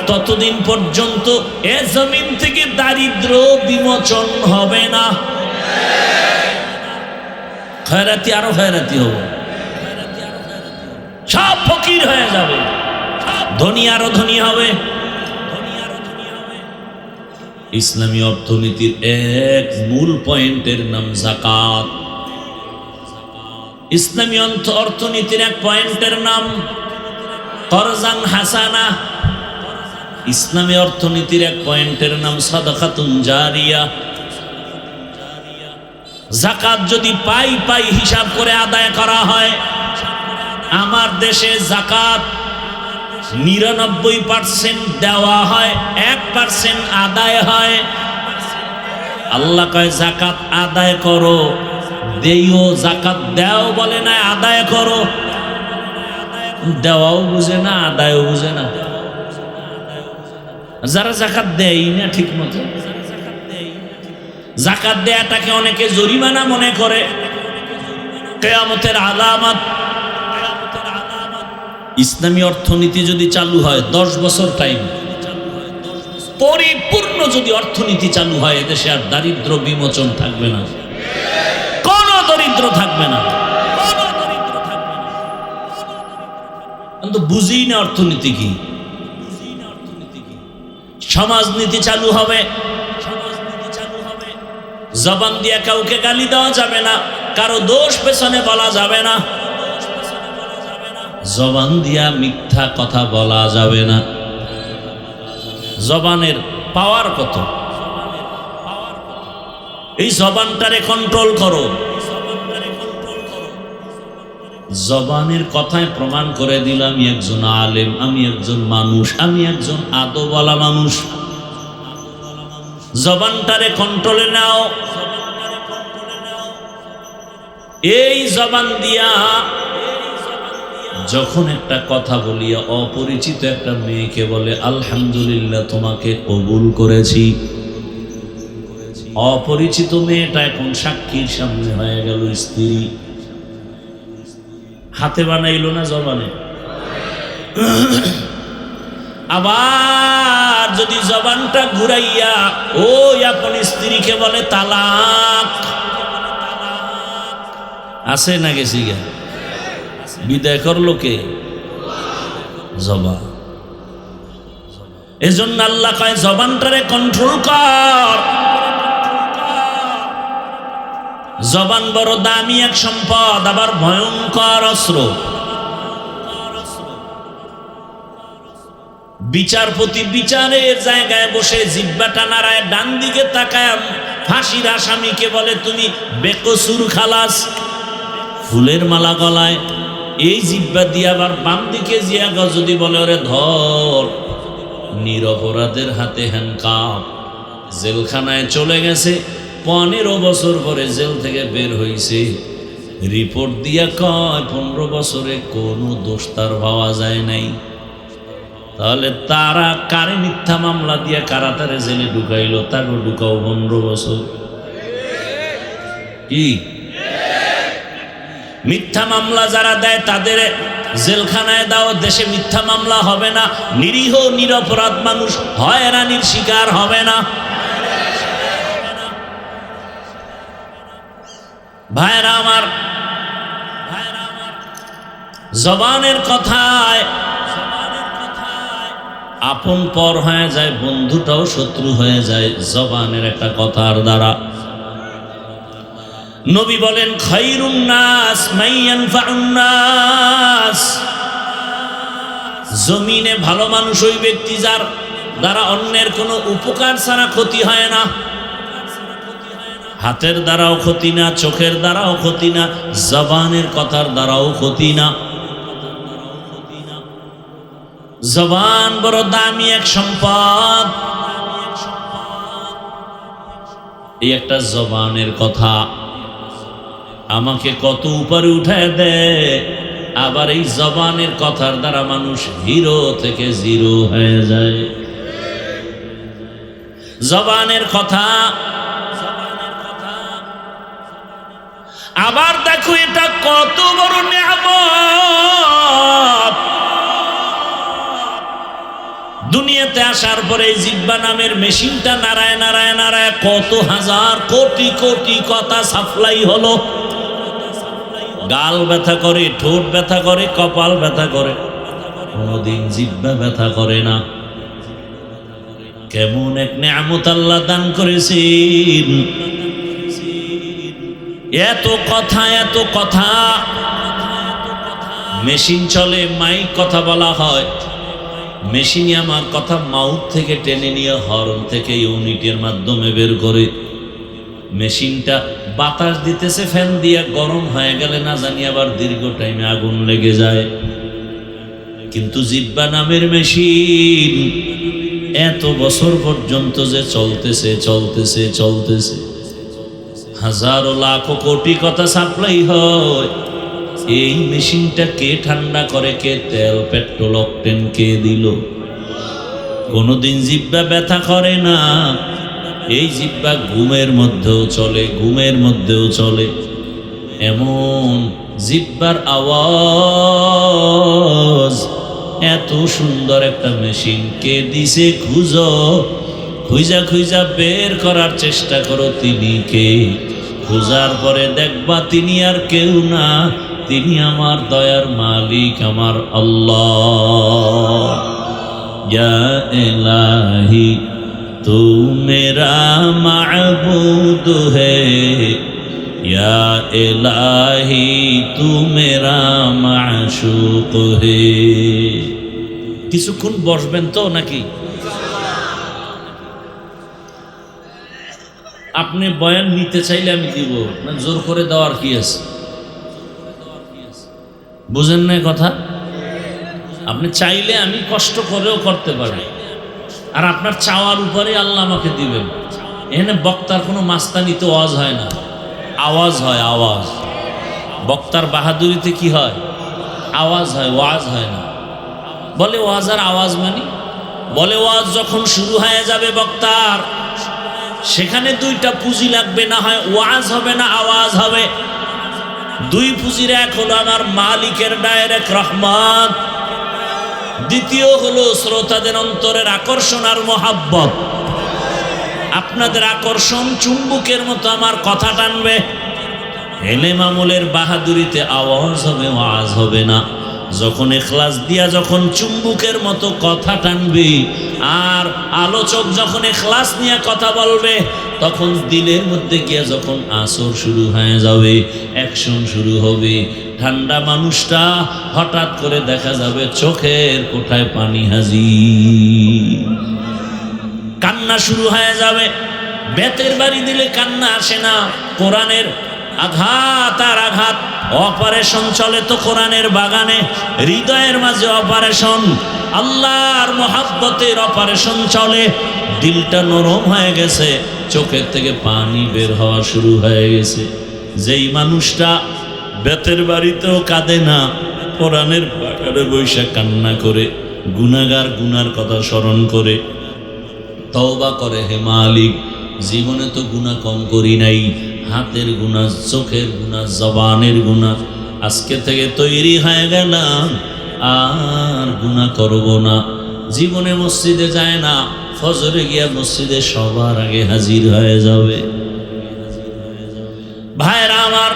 ততদিন পর্যন্ত এ জমিন থেকে দারিদ্র বিমোচন হবে না। খয়রাতি আরো খয়রাতি হবে, সব ফকির হয়ে যাবে, ধনী আরো ধনী হবে। ইসলামী অর্থনীতির এক মূল পয়েন্টের নাম যাকাত। ইসলামী অর্থনীতির এক পয়েন্টের নাম করজান হাসানা। ইসলামী অর্থনীতির এক পয়েন্টের নাম সাদাকাতুন জারিয়া। যাকাত যদি পাই পাই হিসাব করে আদায় করা হয়, আমার দেশে যাকাত 99% দেওয়া হয়, 1% আদায় হয়। আল্লাহ কয় যাকাত আদায় করো, দেইও। যাকাত দেও বলে না, আদায় করো। দেওয়াও বুঝে না, আদায়ও বুঝে না। যারা যাকাত দেয় না ঠিক মতো, যাকাত দেয়াটাকে অনেকে জরিমানা মনে করে, কিয়ামতের আলামত। ইসলামী অর্থনীতি যদি চালু হয় 10 বছর টাইম, পরিপূর্ণ যদি অর্থনীতি চালু হয়, এদেশে আর দারিদ্র বিমোচন থাকবে না, কোন দরিদ্র থাকবে না। কিন্তু বুঝি না অর্থনীতি কি। সমাজনীতি চালু হবে, জবান দিয়ে কাউকে গালি দেওয়া যাবে না, কারো দোষ পেছনে বলা যাবে না, জবান দিয়া মিথ্যা কথা বলা যাবে না। জবানের পাওয়ার কত, এই জবানটারে কন্ট্রোল করো। জবানের কথায় প্রমাণ করে দিলাম আমি একজন আলেম, আমি একজন মানুষ, আমি একজন আদবওয়ালা মানুষ। জবানটারে কন্ট্রোলে নাও। এই জবান দিয়া যখন একটা কথা বলিয়া অপরিচিত একটা মেয়েকে বলে আলহামদুলিল্লাহ তোমাকে কবুল করেছি, অপরিচিত মেয়েটা এখন সাক্ষীর সামনে হয়ে গেল স্ত্রী। হাতে বানাইলো না জবানে। আবার যদি জবানটা ঘুরাইয়া ওই আপন স্ত্রীকে বলে তালাক, আছে না গেছি গা? বিদায় করলো কে? জবান। এজন্য আল্লাহ কয় জবানটারে কন্ট্রোল কর। জবান বড় দামি এক সম্পদ, আবার ভয়ঙ্কর অস্ত্র। বিচারপতি বিচারের জায়গায় বসে জিহ্বাটা নাড়ায়, ডান দিকে তাকায় ফাঁসির আসামিকে বলে তুমি বেকসুর খালাস, ফুলের মালা গলায়। এই জিহ্বা দিয়ে আবার বাম দিকে জিয়াগা যদি বলে ওরে ধর, নিরপরাধের হাতে হ্যান্ডকাপ, জেলখানায় চলে গেছে, 15 বছর পরে জেল থেকে বের হইছে, রিপোর্ট দিয়া কয় 15 বছরে কোনো দোষ তার পাওয়া যায় নাই। তাহলে তারা কারে মিথ্যা মামলা দিয়া কারাতারে জেলে ঢুকাইলো? তাকে ঢুকাও 15 বছর। কি মিথ্যা মামলা যারা দেয় তাদের জেলখানায় দাও, দেশে মিথ্যা মামলা হবে না, নিরীহ নিরপরাধ মানুষ হয়রানির শিকার হবে না। ভাইরা আমার, জবানের কথায় আপন পর হয়ে যায়, বন্ধুটাও শত্রু হয়ে যায় জবানের একটা কথার দ্বারা। নবী বলেন খায়রুন নাস মান ইয়ানফাউন নাস, জমিনে ভালো মানুষ ওই ব্যক্তি যার দ্বারা অন্যের কোনো উপকার ছাড়া ক্ষতি হয় না। হাতের দ্বারাও ক্ষতি না, চোখের দ্বারাও ক্ষতি না, জবানের কথার দ্বারাও ক্ষতি না। জবান বড় দামি এক সম্পদ। এই একটা জবানের কথা আমাকে কত উপরে উঠায় দেয়, আবার এই জবানের কথার দ্বারা মানুষ হিরো থেকে জিরো হয়ে যায়। জবানের কথা। আবার দেখো এটা কত বড় নিয়ামত। দুনিয়াতে আসার পরে জিহ্বা নামের মেশিনটা নাড়ায় নাড়ায় নাড়ায় কত হাজার কোটি কোটি কথা সাপ্লাই হলো। গাল ব্যথা করে, ঠোঁট ব্যথা করে, কপাল ব্যথা করে, কোনদিন জিহ্বা ব্যথা করে না। কেমন এক নিয়ামত আল্লাহ দান করেছেন। এত কথা, এত কথা। মেশিন চলে, মাইক কথা বলা হয়, মেশিনে আমার কথা মাউথ থেকে টেনে নিয়ে হর্ন থেকে ইউনিটের মাধ্যমে বের করে। মেশিনটা বাতাস দিতেছে, ফ্যান দিয়ে গরম হয়ে গেলে না জানি আবার দীর্ঘ টাইমে আগুন লেগে যায়। কিন্তু জিহ্বা নামের মেশিন এত বছর পর্যন্ত যে চলতেছে চলতেছে চলতেছে, হাজারো লাখো কোটি কথা সাপ্লাই হয়। এই মেশিনটা কে ঠান্ডা করে, কে তেল পেট্রোল অকটেন কে দিল? কোনোদিন জিহ্বা ব্যথা করে না। এই জিহ্বা ঘুমের মধ্যেও চলে, ঘুমের মধ্যেও চলে। এমন জিহ্বার আওয়াজ, এত সুন্দর একটা মেশিন কে দিছে খুঁজো, খুঁজা খুঁজা বের করার চেষ্টা করো তিনি কে। খোঁজার পরে দেখবা তিনি আর কেউ না, তিনি আমার দয়ার মালিক, আমার আল্লাহ। ইয়া ইলাহি তু মেরা মাবুদ হে, ইয়া ইলাহি তু মেরা মাশুক হে। কিছুক্ষণ বসবেন তো নাকি? আপনি বয়ান নিতে চাইলে আমি দিব না, জোর করে দেওয়ার কি আছে? বুঝেন না কথা? আপনি চাইলে আমি কষ্ট করেও করতে পারি, আর আপনার চাওয়ার উপরে আল্লাহ আমাকে দিবেন। এখানে বক্তার কোনো মাস্তানিতে ওয়াজ হয় না, আওয়াজ হয়, আওয়াজ। বক্তার বাহাদুরিতে কি হয়? আওয়াজ হয়, ওয়াজ হয় না। বলে ওয়াজ আর আওয়াজ মানি? বলে ওয়াজ যখন শুরু হয়ে যাবে বক্তার, সেখানে দুইটা পুঁজি লাগবে, না হয় ওয়াজ হবে না আওয়াজ হবে। দুই পুঁজির এক হলো আমার মালিকের ডাইরেক্ট রহমত, দ্বিতীয় হলো শ্রোতাদের অন্তরের আকর্ষণ আর মোহাব্বত। আপনাদের আকর্ষণ চুম্বকের মতো আমার কথা টানবে। এলেম আমলের বাহাদুরিতে আওয়াজ হবে, ওয়াজ হবে না। যখন ইখলাস দিয়া যখন চুম্বুকের মতো কথা টানবে, আর আলোচক যখন ইখলাস নিয়ে কথা বলবে, তখন দিলের মধ্যে গিয়া যখন আসর শুরু হয়ে যাবে, অ্যাকশন শুরু হবে। ঠান্ডা মানুষটা হঠাৎ করে দেখা যাবে চোখের কোঠায় পানি হাজির, কান্না শুরু হয়ে যাবে। বেতের বাড়ি দিলে কান্না আসে না, কোরআনের আঘাত আর আঘাত। অপারেশন চলে তো কোরআনের বাগানে, হৃদয়ের মাঝে অপারেশন, আল্লাহর মহাব্বতের অপারেশন চলে। দিলটা নরম হয়ে গেছে, চোখের থেকে পানি বের হওয়া শুরু হয়ে গেছে। যেই মানুষটা বেতের বাড়িতেও কাঁদে না, কোরআনের বাগানে বৈশা কান্না করে, গুনাহগার গুনার কথা স্মরণ করে তওবা করে, হে মালিক জীবনে তো গুনাহ কম করি নাই, হাতের গুনাহ, চোখের গুনাহ, জবানের গুনাহ, আজকে থেকে তৈরি হয়ে গেলাম আর গুনাহ করব না। জীবনে মসজিদে যায় না, ফজরে গিয়া মসজিদে সবার আগে হাজির হয়ে যাবে। ভাইরা আমার,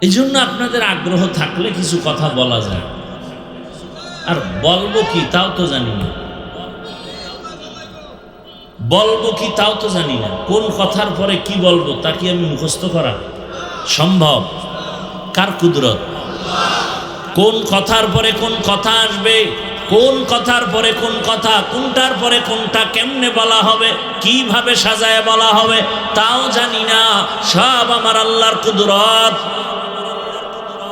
এই জন্য আপনাদের আগ্রহ থাকলে কিছু কথা বলা যায়, আর বলবো কি তাও তো জানি না, বলবো কি তাও তো জানি না। কোন কথার পরে কি বলবো তা কি আমি মুখস্থ করা সম্ভব? কার কুদরত? কোন কথার পরে কোন কথা আসবে, কোন কথার পরে কোন কথা, কোনটার পরে কোনটা কেমনে বলা হবে, কিভাবে সাজায় বলা হবে তাও জানি না। সব আমার আল্লাহর কুদরত।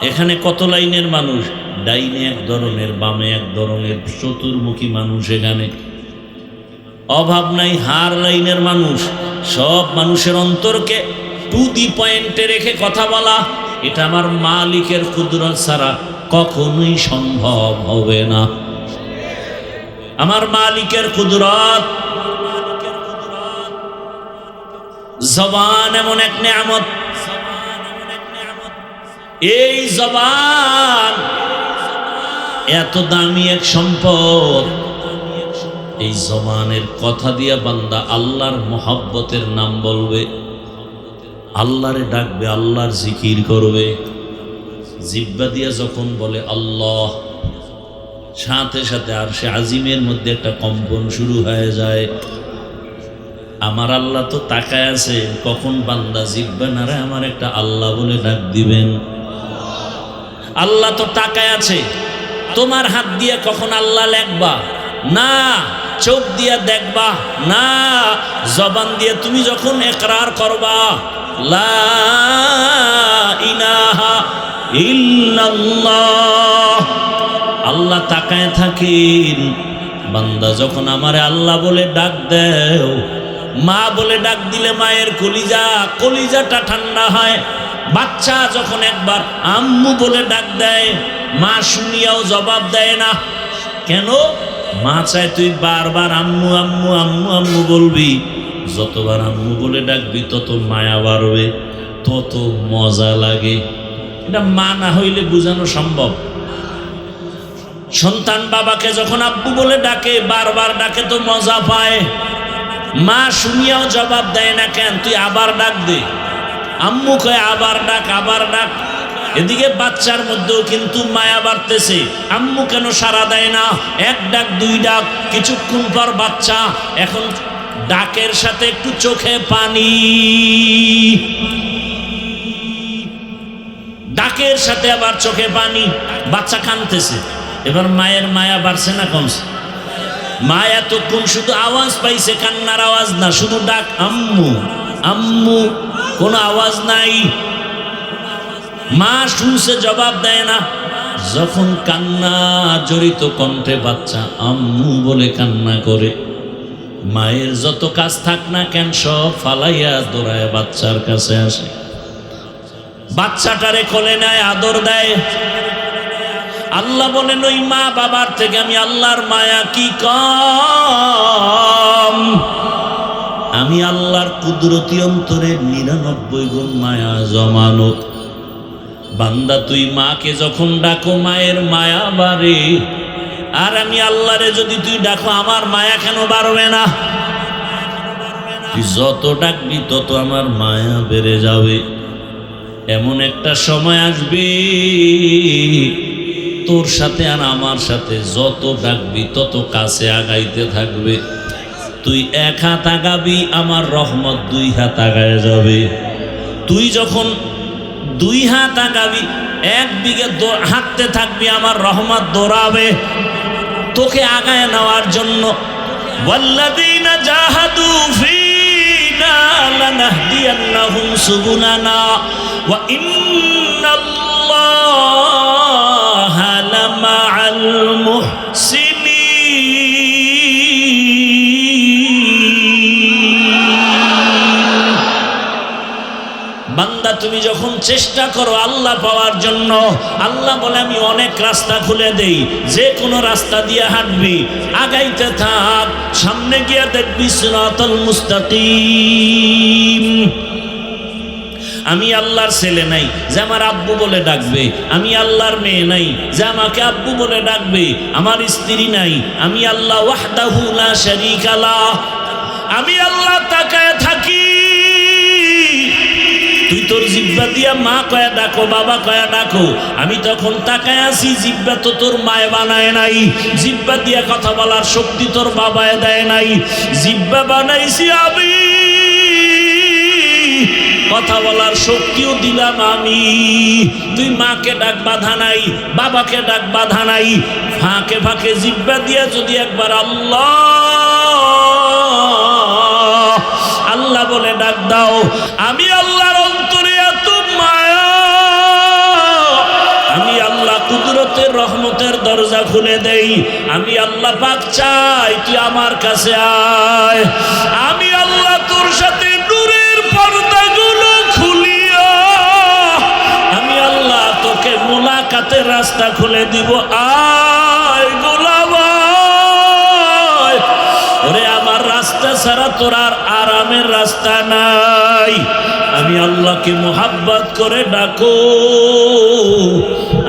এখানে কত লাইনের মানুষ, ডাইনে এক ধরনের, বামে এক ধরনের, চতুর্মুখী মানুষ। এখানে অভাব নাই, হার লাইনের মানুষ। সব মানুষের অন্তরকে টু দি পয়েন্টে রেখে কথা বলা, এটা আমার মালিকের কুদরত ছাড়া কখনোই সম্ভব হবে না। আমার মালিকের কুদরত। জবান এমন এক নেয়ামত, এই জবান এত দামি এক সম্পদ। এই জবানের কথা দিয়া বান্দা আল্লাহর মহব্বতের নাম বলবে, আল্লাহরে ডাকবে, আল্লাহর জিকির করবে। জিহ্বা দিয়া যখন বলে আল্লাহ, সাথে সাথে আরশে আজিমের মধ্যে একটা কম্পন শুরু হয়ে যায়। আমার আল্লাহ তো তাকায় আছে কখন বান্দা জিহ্বা নারে আমার একটা আল্লাহ বলে ডাক দিবেন। আল্লাহ তো তাকায় আছে, তোমার হাত দিয়ে কখন আল্লাহ লেখবা না, চোখ দিয়া দেখবা না, জবান দিয়ে তুমি যখন ইকরার করবা লা ইলাহা ইল্লাল্লাহ, আল্লাহ তাকায় থাকেন। বান্দা যখন আমারে আল্লাহ বলে ডাক দেও, মা বলে ডাক দিলে মায়ের কলিজাটা ঠান্ডা হয়। বাচ্চা যখন একবার আম্মু বলে ডাক দেয়, মা শুনিয়াও জবাব দেয় না। কেন? মা চায় তুই বারবার আম্মু আম্মু আম্মু আম্মু বলবি। যতবার আম্মু বলে ডাকবি তত মায়া বাড়বে, তত মজা লাগে। এটা মা না হইলে বোঝানো সম্ভব। সন্তান বাবাকে যখন আব্বু বলে ডাকে, বারবার ডাকে তো মজা পায়। মা শুনিয়াও জবাব দেয় না, কেন? তুই আবার ডাক দে। আম্মু কয় আবার ডাক, আবার ডাক। এদিকে বাচ্চার মধ্যেও কিন্তু মায়া বাড়তেছে। আম্মু কেন সাড়া দেয় না? এক ডাক, দুই ডাক, কিছুক্ষণ পর বাচ্চা এখন ডাকের সাথে একটু চোখে পানি, ডাকের সাথে আবার চোখে পানি, বাচ্চা কাঁদতেছে। এবার মায়ের মায়া বাড়ছে না কমছে? মা এতক্ষণ শুধু আওয়াজ পাইছে, কান্নার আওয়াজ না, শুধু ডাক আম্মু আম্মু, কোনো আওয়াজ নাই। মা শুনছে, জবাব দেয় না। যখন কান্না জড়িত কণ্ঠে বাচ্চা আম্মু বলে কান্না করে, মায়ের যত কাজ থাক না কেন সব ফালাইয়া দৌড়ায় বাচ্চার কাছে আসে, বাচ্চাটারে কোলে নেয়, আদর দেয়। আল্লাহ বলেন ওই মা বাবার থেকে আমি আল্লাহর মায়া কি কম? আমি আল্লাহর কুদরতি অন্তরে 99 গুণ মায়া জমানো। বান্দা তুই মাকে যখন ডাকো মায়ের মায়া বাড়ে, আর আমি আল্লাহরে যদি তুই ডাকো আমার মায়া কেন বাড়বে না? তুই যত ডাকবি তত আমার মায়া বেড়ে যাবে। এমন একটা সময় আসবে তোর সাথে আর আমার সাথে যত ডাকবি তত কাছে আগাইতে থাকবে। তুই এক হাত আগাবি, আমার রহমত দুই হাত আগায় যাবে। তুই যখন দুই হাত আগাবি, এক দিকে হাঁটতে থাকবি, আমার রহমত দৌড়াবে তোকে আগায় নেওয়ার জন্য। ওয়াল্লাযীনা জাহাদু ফীনা লানাহদিয়ান্নাহুম সুবুলানা ওয়া ইন্নাল্লাহা লামাআল মুহসিনিন। বান্দা তুমি যখন চেষ্টা করো আল্লাহ পাওয়ার জন্য, আল্লাহ বলে আমি অনেক রাস্তা খুলে দেই, যে কোনো রাস্তা দিয়ে হাঁটবি, আগাইতে থাক, সামনে গিয়ে দেখবি সিরাতাল মুস্তাকিম। আমি আল্লাহর ছেলে নাই যে আমার আব্বু বলে ডাকবে, আমি আল্লাহর মেয়ে নাই যে আমাকে আব্বু বলে ডাকবে, আমার স্ত্রী নাই, আমি আল্লাহ ওয়াহদাহু লা শারীকা লাহ। আমি আল্লাহ তাকায় থাকি। তুই তোর জিহ্বা দিয়া মা কয়া ডাকো, বাবা কয়া ডাকো, আমি তখন তাকায় আছি। জিহ্বা তো তোর মায়ে বানায় নাই, জিহ্বা দিয়া কথা বলার শক্তি তোর বাবায় দেয় নাই, জিহ্বা বানাইছি আমি, কথা বলার শক্তিও দিলাম আমি। তুই মাকে ডাক, বাধা নাই, বাবাকে ডাক, বাধা নাই, ফাঁকে ফাঁকে জিহ্বা দিয়া যদি একবার আল্লাহ আল্লাহ বলে ডাক দাও, আমি আল্লাহর অন্তরে এত মায়া, আমি আল্লাহ কুদরতের রহমতের দরজা খুলে দেই। আমি আল্লাহ পাক চাই তুই আমার কাছে আয়, আমি আল্লাহ তোর সাথে নূরের পর্দাগুলো খুলিয়া, আমি আল্লাহ তোকে মুলাকাতের রাস্তা খুলে দিব। আয় গোলাম আয়, ওরে আমার রাস্তা ছাড়া তোর আর আরামের রাস্তা নাই। আমি আল্লাহকে মোহাব্বত করে ডাকো,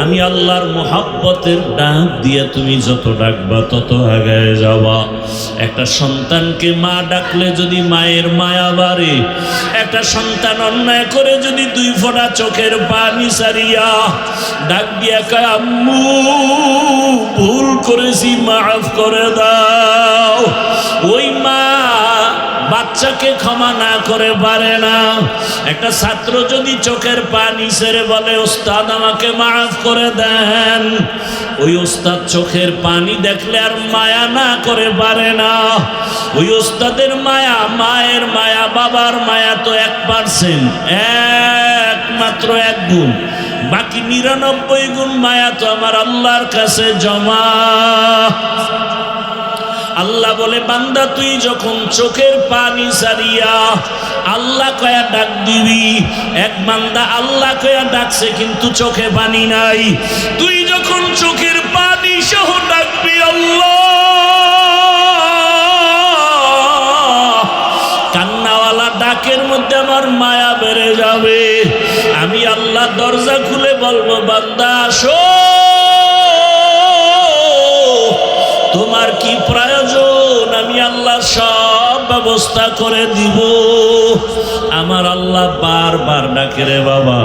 আমি আল্লাহর মোহাব্বতের ডাক দিয়ে তুমি যত ডাকবা তত আগায় যাবা। একটা সন্তানকে মা ডাকলে যদি মায়ের মায়া বাড়ে, একটা সন্তান অন্যায় করে যদি দুই ফোঁটা চোখের পানি সারিয়া ডাক দিয়া কয় আম্মু ভুল করেছি মাফ করে দাও, ওই মা বাচ্চাকে ক্ষমা না করে পারে না। একটা ছাত্র যদি চোখের পানি ছেড়ে বলে ওস্তাদ আমাকে মাফ করে দেন, ওই ওস্তাদ চোখের পানি দেখলে আর মায়া না করে পারে না। ওই ওস্তাদের মায়া, মায়ের মায়া, বাবার মায়া তো 1%, একমাত্র 1 গুণ, বাকি 99 গুণ মায়া তো আমার আল্লাহর কাছে জমা। আল্লাহ বলে বান্দা তুই যখন চোখের পানি সারিয়া আল্লাহ কয়া ডাক দিবি, এক বান্দা আল্লাহ কয়া ডাকছে কিন্তু চোখে পানি নাই, তুই যখন চোখের পানি সহ ডাকবি আল্লাহ, কান্নাওয়ালা ডাকের মধ্যে আমার মায়া বেড়ে যাবে। আমি আল্লাহ দরজা খুলে বলবো বান্দা আসো, তোমার কি প্রয়োজন, আমি আল্লাহ সব ব্যবস্থা করে দিব। আমার আল্লাহ বারবার ডাকে রে বাবা,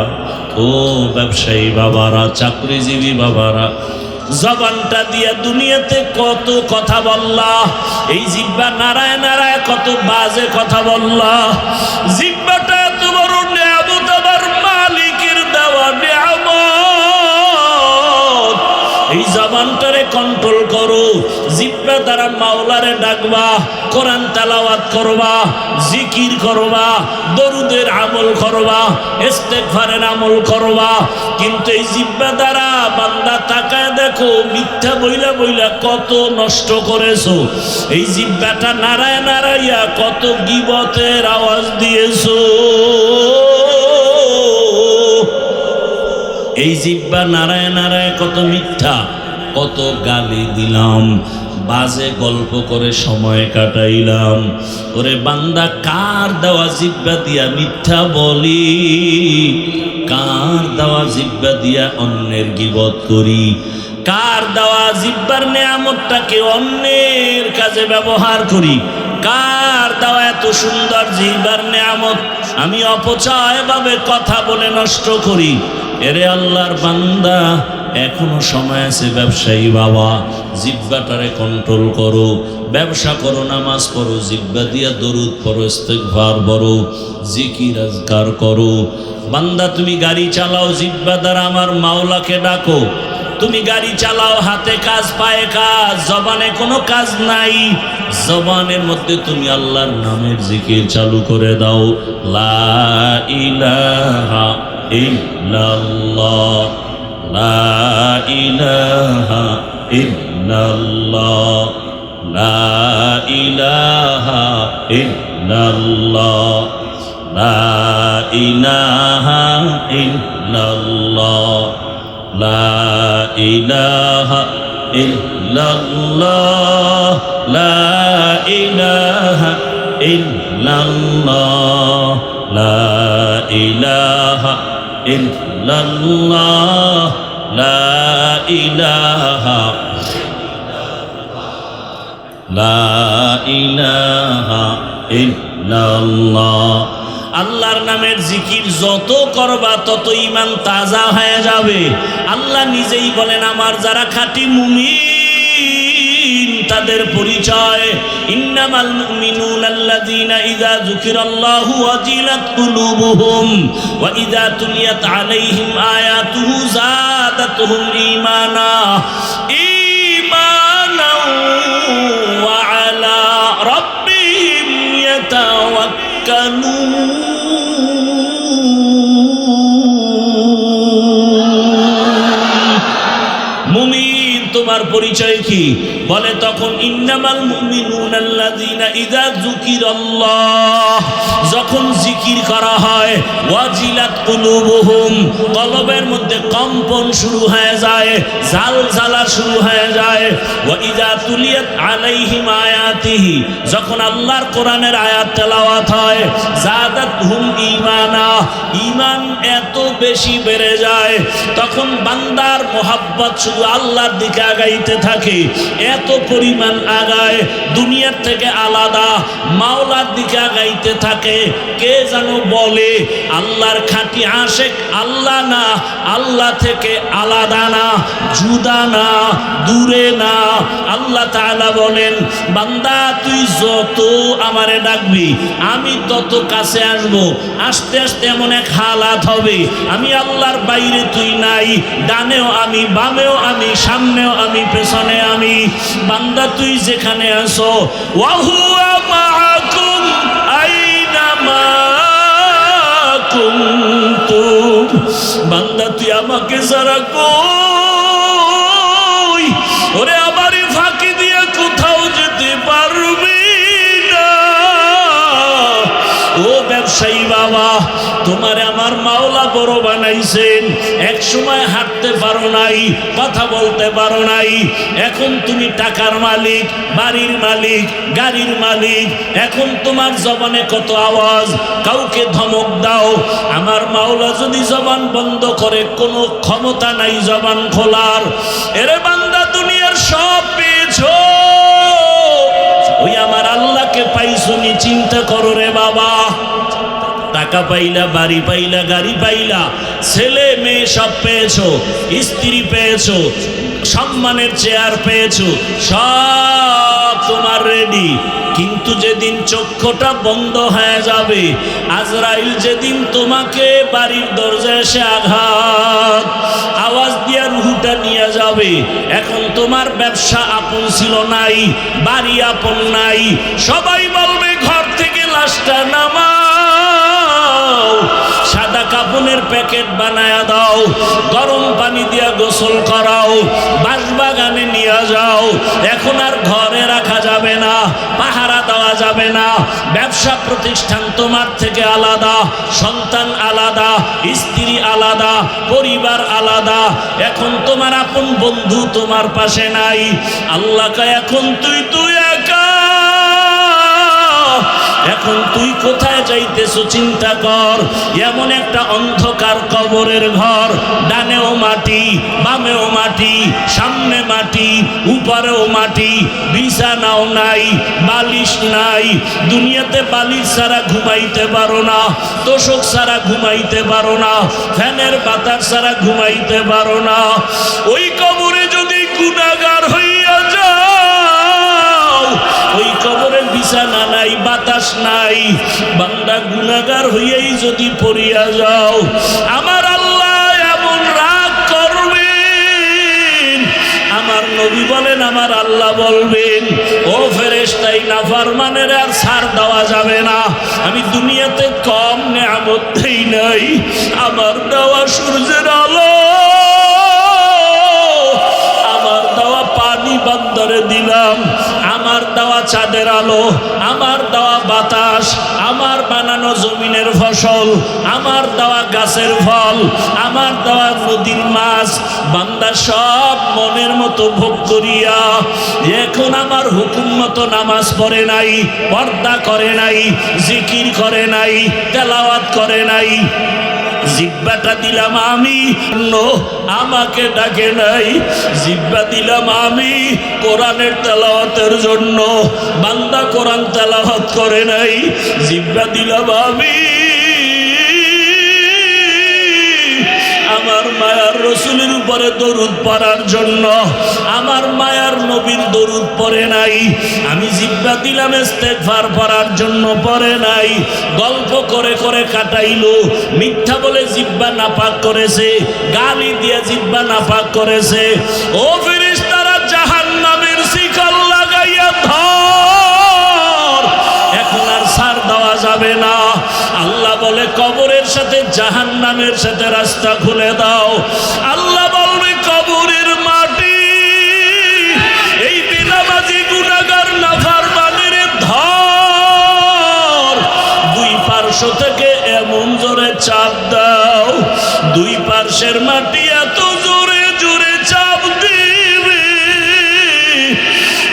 ও ব্যবসায়ী বাবারা, চাকরিজীবী বাবারা, জবানটা দিয়া দুনিয়াতে কত কথা বললা, এই জিহ্বা নাড়ায় নাড়ায় কত বাজে কথা বললা। জিহ্বাটা এত বড় নিয়ামত, আমার মালিকের দেওয়া নিয়ামত, এই জবানটারে কন্ট্রোল করো। জিহ্বা দ্বারা মাওলারে ডাকবা, কোরআন তেলাওয়াত করবা, জিকির করবা, দরুদের আমল করবা, ইস্তেগফারের আমল করবা। কিন্তু এই জিহ্বা দ্বারা বান্দা তাকায় দেখো মিথ্যা বইলা বইলা কত নষ্ট করেছো, এই জিহ্বাটা নাড়ায় নাড়াইয়া কত গীবতের আওয়াজ দিয়েছো। এই জিহ্বা নাড়ায় নাড়ায় কত মিথ্যা, কত গালি দিলাম, বাজে গল্প করে সময় কাটাইলাম। ওরে বান্দা কার দেওয়া জিহ্বা দিয়া মিথ্যা বলি, কার দেওয়া জিহ্বা দিয়া অন্যের গীবত করি, কার দেওয়া জিহ্বার নেয়ামতটাকে অন্যের কাজে ব্যবহার করি, কার দেওয়া এত সুন্দর জিহ্বার নেয়ামত আমি অপচয় ভাবে কথা বলে নষ্ট করি? এরে আল্লাহর বান্দা, এখনো সময় আছে। ব্যবসায়ী বাবা, জিহ্বাটারে কন্ট্রোল করো। ব্যবসা করো, নামাজ পড়ো, জিহ্বা দিয়া দরুদ পড়ো, ইস্তিগফার পড়ো, জিকির আজকার করো। বান্দা তুমি গাড়ি চালাও, জিহ্বা দ্বারা আমার মাওলাকে ডাকো। তুমি গাড়ি চালাও, হাতে কাজ পায়ে কাজ, জবানে কোনো কাজ নাই, জবানের মধ্যে তুমি আল্লাহর নামের জিকির চালু করে দাও। লা ইলাহা ইল্লাল্লাহ, লা ইলাহা ইল্লাল্লাহ, লা ইলাহা ইল্লাল্লাহ, লা ইলাহা ইল্লাল্লাহ, লা ইলাহা ইল্লাল্লাহ, লা ইলাহা ইল্লাল্লাহ, লা ইলাহা ইল্লাল্লাহ, লা ইলাহা, লা ইলাহা ইল্লাল্লাহ। আল্লাহর নামের জিকির যত করবা তত ঈমান তাজা হয়ে যাবে। আল্লাহ নিজেই বলেন, আমার যারা খাঁটি মুমিন তাদের পরিচয়, ইন্নামাল মুমিনুনা আল্লাযীনা ইযা যুকিরাল্লাহু ওয়াজিলাত কুলুবুহুম ওয়া ইযা তুলিয়াত আলাইহিম আয়াতুহু যাদাতুহুম ঈমানা ঈমানাও ওয়া আলা রাব্বিহিম ইয়াতাওয়াক্কালুন। মুমিন তোমার পরিচয় কি? বলে তখন ইন্নামাল মুমিনুনা আল্লাযীনা ইযা যুকিরাল্লাহ, যখন জিকির করা হয়, ওয়াজিলাত কুলুবুহুম, কলবের মধ্যে কম্পন শুরু হয়ে যায়, জালজালা শুরু হয়ে যায়। ওয়া ইযা তুলিয়াত আলাইহিম আয়াতিহি, যখন আল্লাহর কোরআনের আয়াত তেলাওয়াত হয়, যাদাতহুম ঈমানা, ঈমান এত বেশি বেড়ে যায়, তখন বান্দার মোহাব্বত শুধু আল্লাহর দিকে আগাইতে থাকে, এত পরিমাণ আগায়, দুনিয়ার থেকে আলাদা মাওলার দিকে আগাইতে থাকে। কে যেন বলে, আল্লাহর খাঁটি আশেক আল্লাহ না, আল্লাহ থেকে আলাদা না, জুদা না, দূরে না। আল্লাহ তাআলা বলেন, বান্দা তুই যত আমারে ডাকবি আমি তত কাছে আসবো। আস্তে আস্তে এমন এক হালাত হবে, আমি আল্লাহর বাইরে তুই নাই, ডানেও আমি, বামেও আমি, সামনেও আমি, পেছনে আমি। বান্দা তুই যেখানে আসো, ওয়াহুয়া মাআকুম আইনামা কুনতুম, বান্দা তুই আমাকে ছাড়া কই? ওরে আমারে ফাঁকি দিয়ে কোথাও যেতে পারবি না। ও ব্যবসায়ী বাবা, তোমারে আমার মাওলা বড় বানাইছেন। এক সময় হাঁটতে পারো নাই, কথা বলতে পারো নাই, এখন তুমি টাকার মালিক, বাড়ির মালিক, গাড়ির মালিক। এখন তোমার জবানে কত আওয়াজ, কাউকে ধমক দাও। আমার মাওলা যদি জবান বন্ধ করে, কোনো ক্ষমতা নাই জবান খোলার। এরে বান্দা, দুনিয়ার সব পেয়েছো, ওই আমার আল্লাহকে পাইছুনি, চিন্তা করো রে বাবা। টাকা পাইলা, বাড়ি পাইলা, গাড়ি পাইলা, ছেলে মেয়ে সব পেয়েছো, স্ত্রী পেয়েছো, সম্মানের চেয়ার পেয়েছো, সব তোমার রেডি। কিন্তু যেদিন চক্ষুটা বন্ধ হয়ে যাবে, আজরাইল যেদিন তোমাকে বাড়ির দরজায় এসে আঘাত আওয়াজ দিয়া রুহুটা নিয়ে যাবে, এখন তোমার ব্যবসা আপন ছিল নাই, বাড়ি আপন নাই, সবাই বলবে ঘর থেকে লাশটা নামাও, সাদা কাপড়ের প্যাকেট বানায়া দাও, গরম পানি দিয়া গোসল করাও, বাঁশবাগানে নিয়ে যাও। এখন আর ঘরে রাখা যাবে না, পাহারা দেওয়া যাবে না। ব্যবসা প্রতিষ্ঠান তোমার থেকে আলাদা, সন্তান আলাদা, স্ত্রী আলাদা, পরিবার আলাদা। এখন তোমার আপন বন্ধু তোমার পাশে নাই। আল্লাহকে এখন তুই একা। এখন তুই কোথায় যাইতেছো চিন্তা কর। এমন একটা অন্ধকার কবরের ঘর, ডানেও মাটি, বামেও মাটি। মাটি, সামনে মাটি, উপরেও মাটি, বিছানাও নাই, বালিশ নাই। দুনিয়াতে বালিশ ছাড়া ঘুমাইতে পারো না, তোষক ছাড়া ঘুমাইতে পারো না, ফ্যানের বাতাস ছাড়া ঘুমাইতে পারো না। ওই কবরে যদি গুনাহগার হইয়া যাও, ওই কবরে বিছানা নাই, বাতাস নাই, বান্দা গুনাহগার হইয়াই যদি পড়িয়া যাও, আমার আল্লাহ এমন রাগ করবেন। আমার নবী বলেন, আমার আল্লাহ বলবেন, ও ফেরেশতাই নাফরমানের আর ছাড় দেওয়া যাবে না। আমি দুনিয়াতে কম নেয়ামত দেই নাই, আমার দেওয়া সূর্যের আলো, আমার দেওয়া পানি বান্দারে দিলাম, আমার দেওয়া চাঁদের আলো, আমার দেওয়া বাতাস, আমার বানানো জমিনের ফসল, আমার দেওয়া গাছের ফল, আমার দেওয়া নদীর মাছ, বান্দা সব মনের মতো ভোগ করিয়া এখন আমার হুকুম মতো নামাজ পড়ে নাই, পর্দা করে নাই, জিকির করে নাই, তেলাওয়াত করে নাই। জিব্বাটা দিলাম আমি, আমাকে ডাকে নাই। জিব্বা দিলাম আমি কোরআনের তেলাওয়াতের জন্য, বান্দা কোরআন তেলাওয়াত করে নাই। জিব্বা দিলাম আমি আমার মায়ার রসুলের উপরে দরুদ পড়ার জন্য, আমার মায়ার নবীর দরুদ পড়ে নাই। আমি জিব্বা দিলাম ইস্তেগফার পড়ার জন্য, পড়ে নাই। গল্প করে করে কাটাইলো, মিথ্যা বলে জিব্বা নাপাক করেছে, গালি দিয়ে জিব্বা নাপাক করেছে। ও ফেরেশতারা, জাহান্নামের শিকল লাগাইয়া ধর, এখন আর ছাড় দেওয়া যাবে না। আল্লাহ বলে, কবরের সাথে জাহান্নামের সাথে রাস্তা খুলে দাও। আল্লাহ বলবে, কবরের মাটি এই বেনামাজি গুনাহগার নাফরমানের ধর, দুই পার্শ্ব থেকে এমন জোরে চাপ দাও, দুই পার্শ্বের মাটি এত জোরে জোরে চাপ দিবে,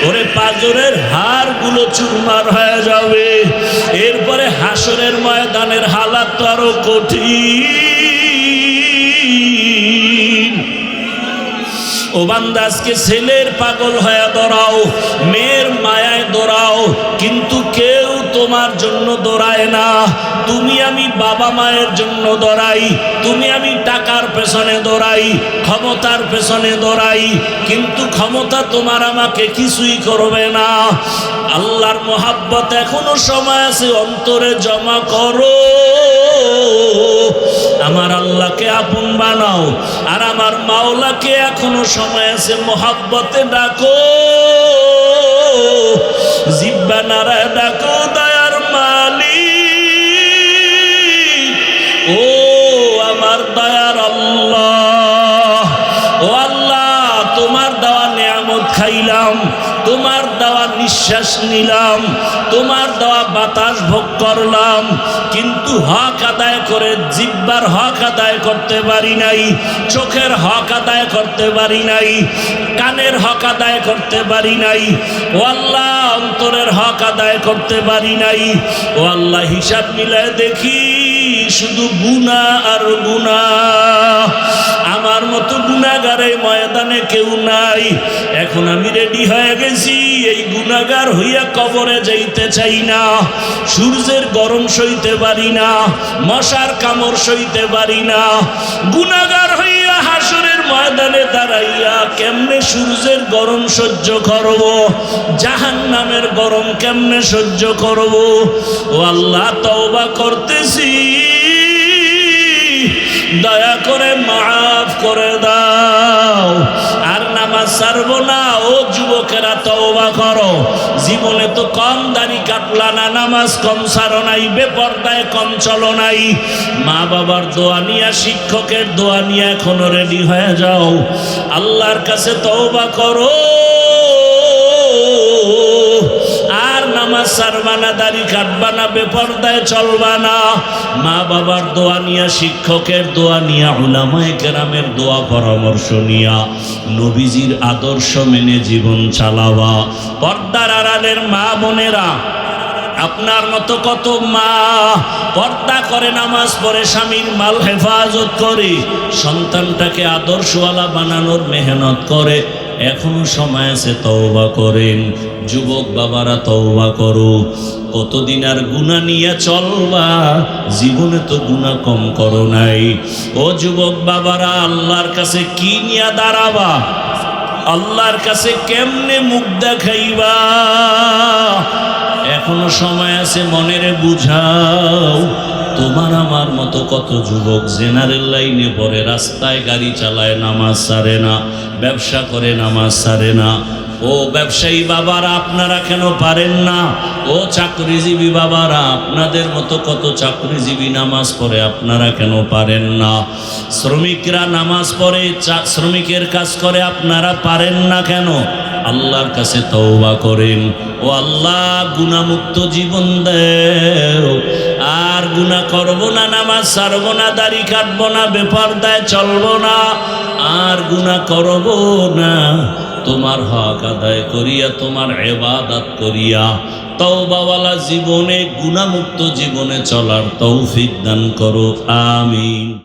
ওরে পাঁজরের হাড়গুলো চুরমার হয়ে যাবে। এরপরে হাসরের ময়দানের হালাত তো আরো কঠিন। ও বান্দা, আজকে ছেলের পাগল হয়ে দৌড়াও, মেয়ের মায়ায় দৌড়াও, কিন্তু কেউ তোমার জন্য দৌড়ায় না। তুমি আমি বাবা মায়ের জন্য দৌড়াই, তুমি আমি টাকার পেছনে দৌড়াই, ক্ষমতার পেছনে দৌড়াই, কিন্তু ক্ষমতা তোমার আমাকে কিছুই করবে না। আল্লাহর মোহাব্বত এখনো সময় আছে, অন্তরে জমা করো, আমার আল্লাহকে আপন বানাও, আর আমার মাওলাকে এখনো সময় আছে, মোহাব্বতে ডাকো, জিব্বা নারায় ডাকো, দয়ার মালিক, ও আমার দয়ার আল্লাহ, ও আল্লাহ, তোমার দেওয়া নিয়ামত খাইলাম, তোমার দেওয়া নিঃশ্বাস নিলাম, তোমার দেওয়া বাতাস ভোগ করলাম, কিন্তু হক আদায় করে জিহ্বার হক আদায় করতে পারি নাই, চোখের হক আদায় করতে পারি নাই, কানের হক আদায় করতে পারি নাই, ও আল্লাহ অন্তরের হক আদায় করতে পারি নাই। ও আল্লাহ, হিসাব মিলায় দেখি শুধু গুনাহ আর গুনাহ, আমার মতো গুনাহগার এই ময়দানে কেউ নাই। এখন আমি রেডি হয়ে গেছি, এই গুনাহগার হইয়া কবরে যাইতে চাই না। সূর্যের গরম সইতে পারি না, মশার কামড় সইতে পারি না। গুনাহগার হইয়া হাসরের ময়দানে দাঁড়াইয়া কেমনে সূর্যের গরম সহ্য করব, জাহান্নামের গরম কেমনে সহ্য করব। ও আল্লাহ, তওবা করতেছি, দয়া করে মাফ করে দাও, আর নামাজ ছাড়বো না। ও যুবকেরা, তওবা করো, জীবনে তো কম দাড়ি কাটলা না, নামাজ কম ছাড়ো নাই, বেপরদায় কম চলো নাই, মা বাবার দোয়া নিয়া, শিক্ষকের দোয়া নিয়ে এখনো রেডি হয়ে যাও, আল্লাহর কাছে তওবা করো, আর নামাজ ছাড়বা না, দাড়ি কাটবা না, বেপরদায় চলবা না, মা বাবার দোয়া নিয়া, শিক্ষকের দোয়া নিয়া, উলামায়ে কেরামের দোয়া পরামর্শ নিয়া, নবীজির আদর্শ মেনে জীবন চালাবা। পর্দার আড়ালের মা বোনেরা, আপনার মতো কত মা পর্দা করে, নামাজ পড়ে, স্বামীর মাল হেফাজত করে, সন্তানটাকে আদর্শওয়ালা বানানোর মেহনত করে। এখনো সময় আছে, তওবা করেন। যুবক বাবারা তওবা করো। কতদিন আর গুনাহ নিয়ে চলবা? জীবনে তো গুনাহ কম করো নাই। ও যুবক বাবারা, আল্লাহর কাছে কি নিয়ে দাঁড়াবা? আল্লাহর কাছে কেমনে মুখ দেখাইবা? এখনো সময় আছে, মনের বুঝাও। তোমার আমার মতো কত যুবক জেনারেল লাইনে পড়ে, রাস্তায় গাড়ি চালায়, নামাজ ছাড়ে না, ব্যবসা করে, নামাজ ছাড়ে না। ও ব্যবসায়ী বাবারা, আপনারা কেন পারেন না? ও চাকরিজীবী বাবারা, আপনাদের মতো কত চাকরিজীবী নামাজ পড়ে, আপনারা কেন পারেন না? শ্রমিকরা নামাজ পড়ে, শ্রমিকের কাজ করে, আপনারা পারেন না কেন? আল্লাহর কাছে তওবা করেন। ও আল্লাহ, গুনাহমুক্ত জীবন দেও। আর গুনাহ করব না, নামাজ ছাড়ব না, দাড়ি কাটবো না, বেপরদায় চলবো না, আর গুনাহ করব না। তোমার হক আদায় করিয়া, তোমার ইবাদত করিয়া, তওবাওয়ালা জীবনে, গুনাহমুক্ত জীবনে চলার তৌফিক দান করো। আমিন।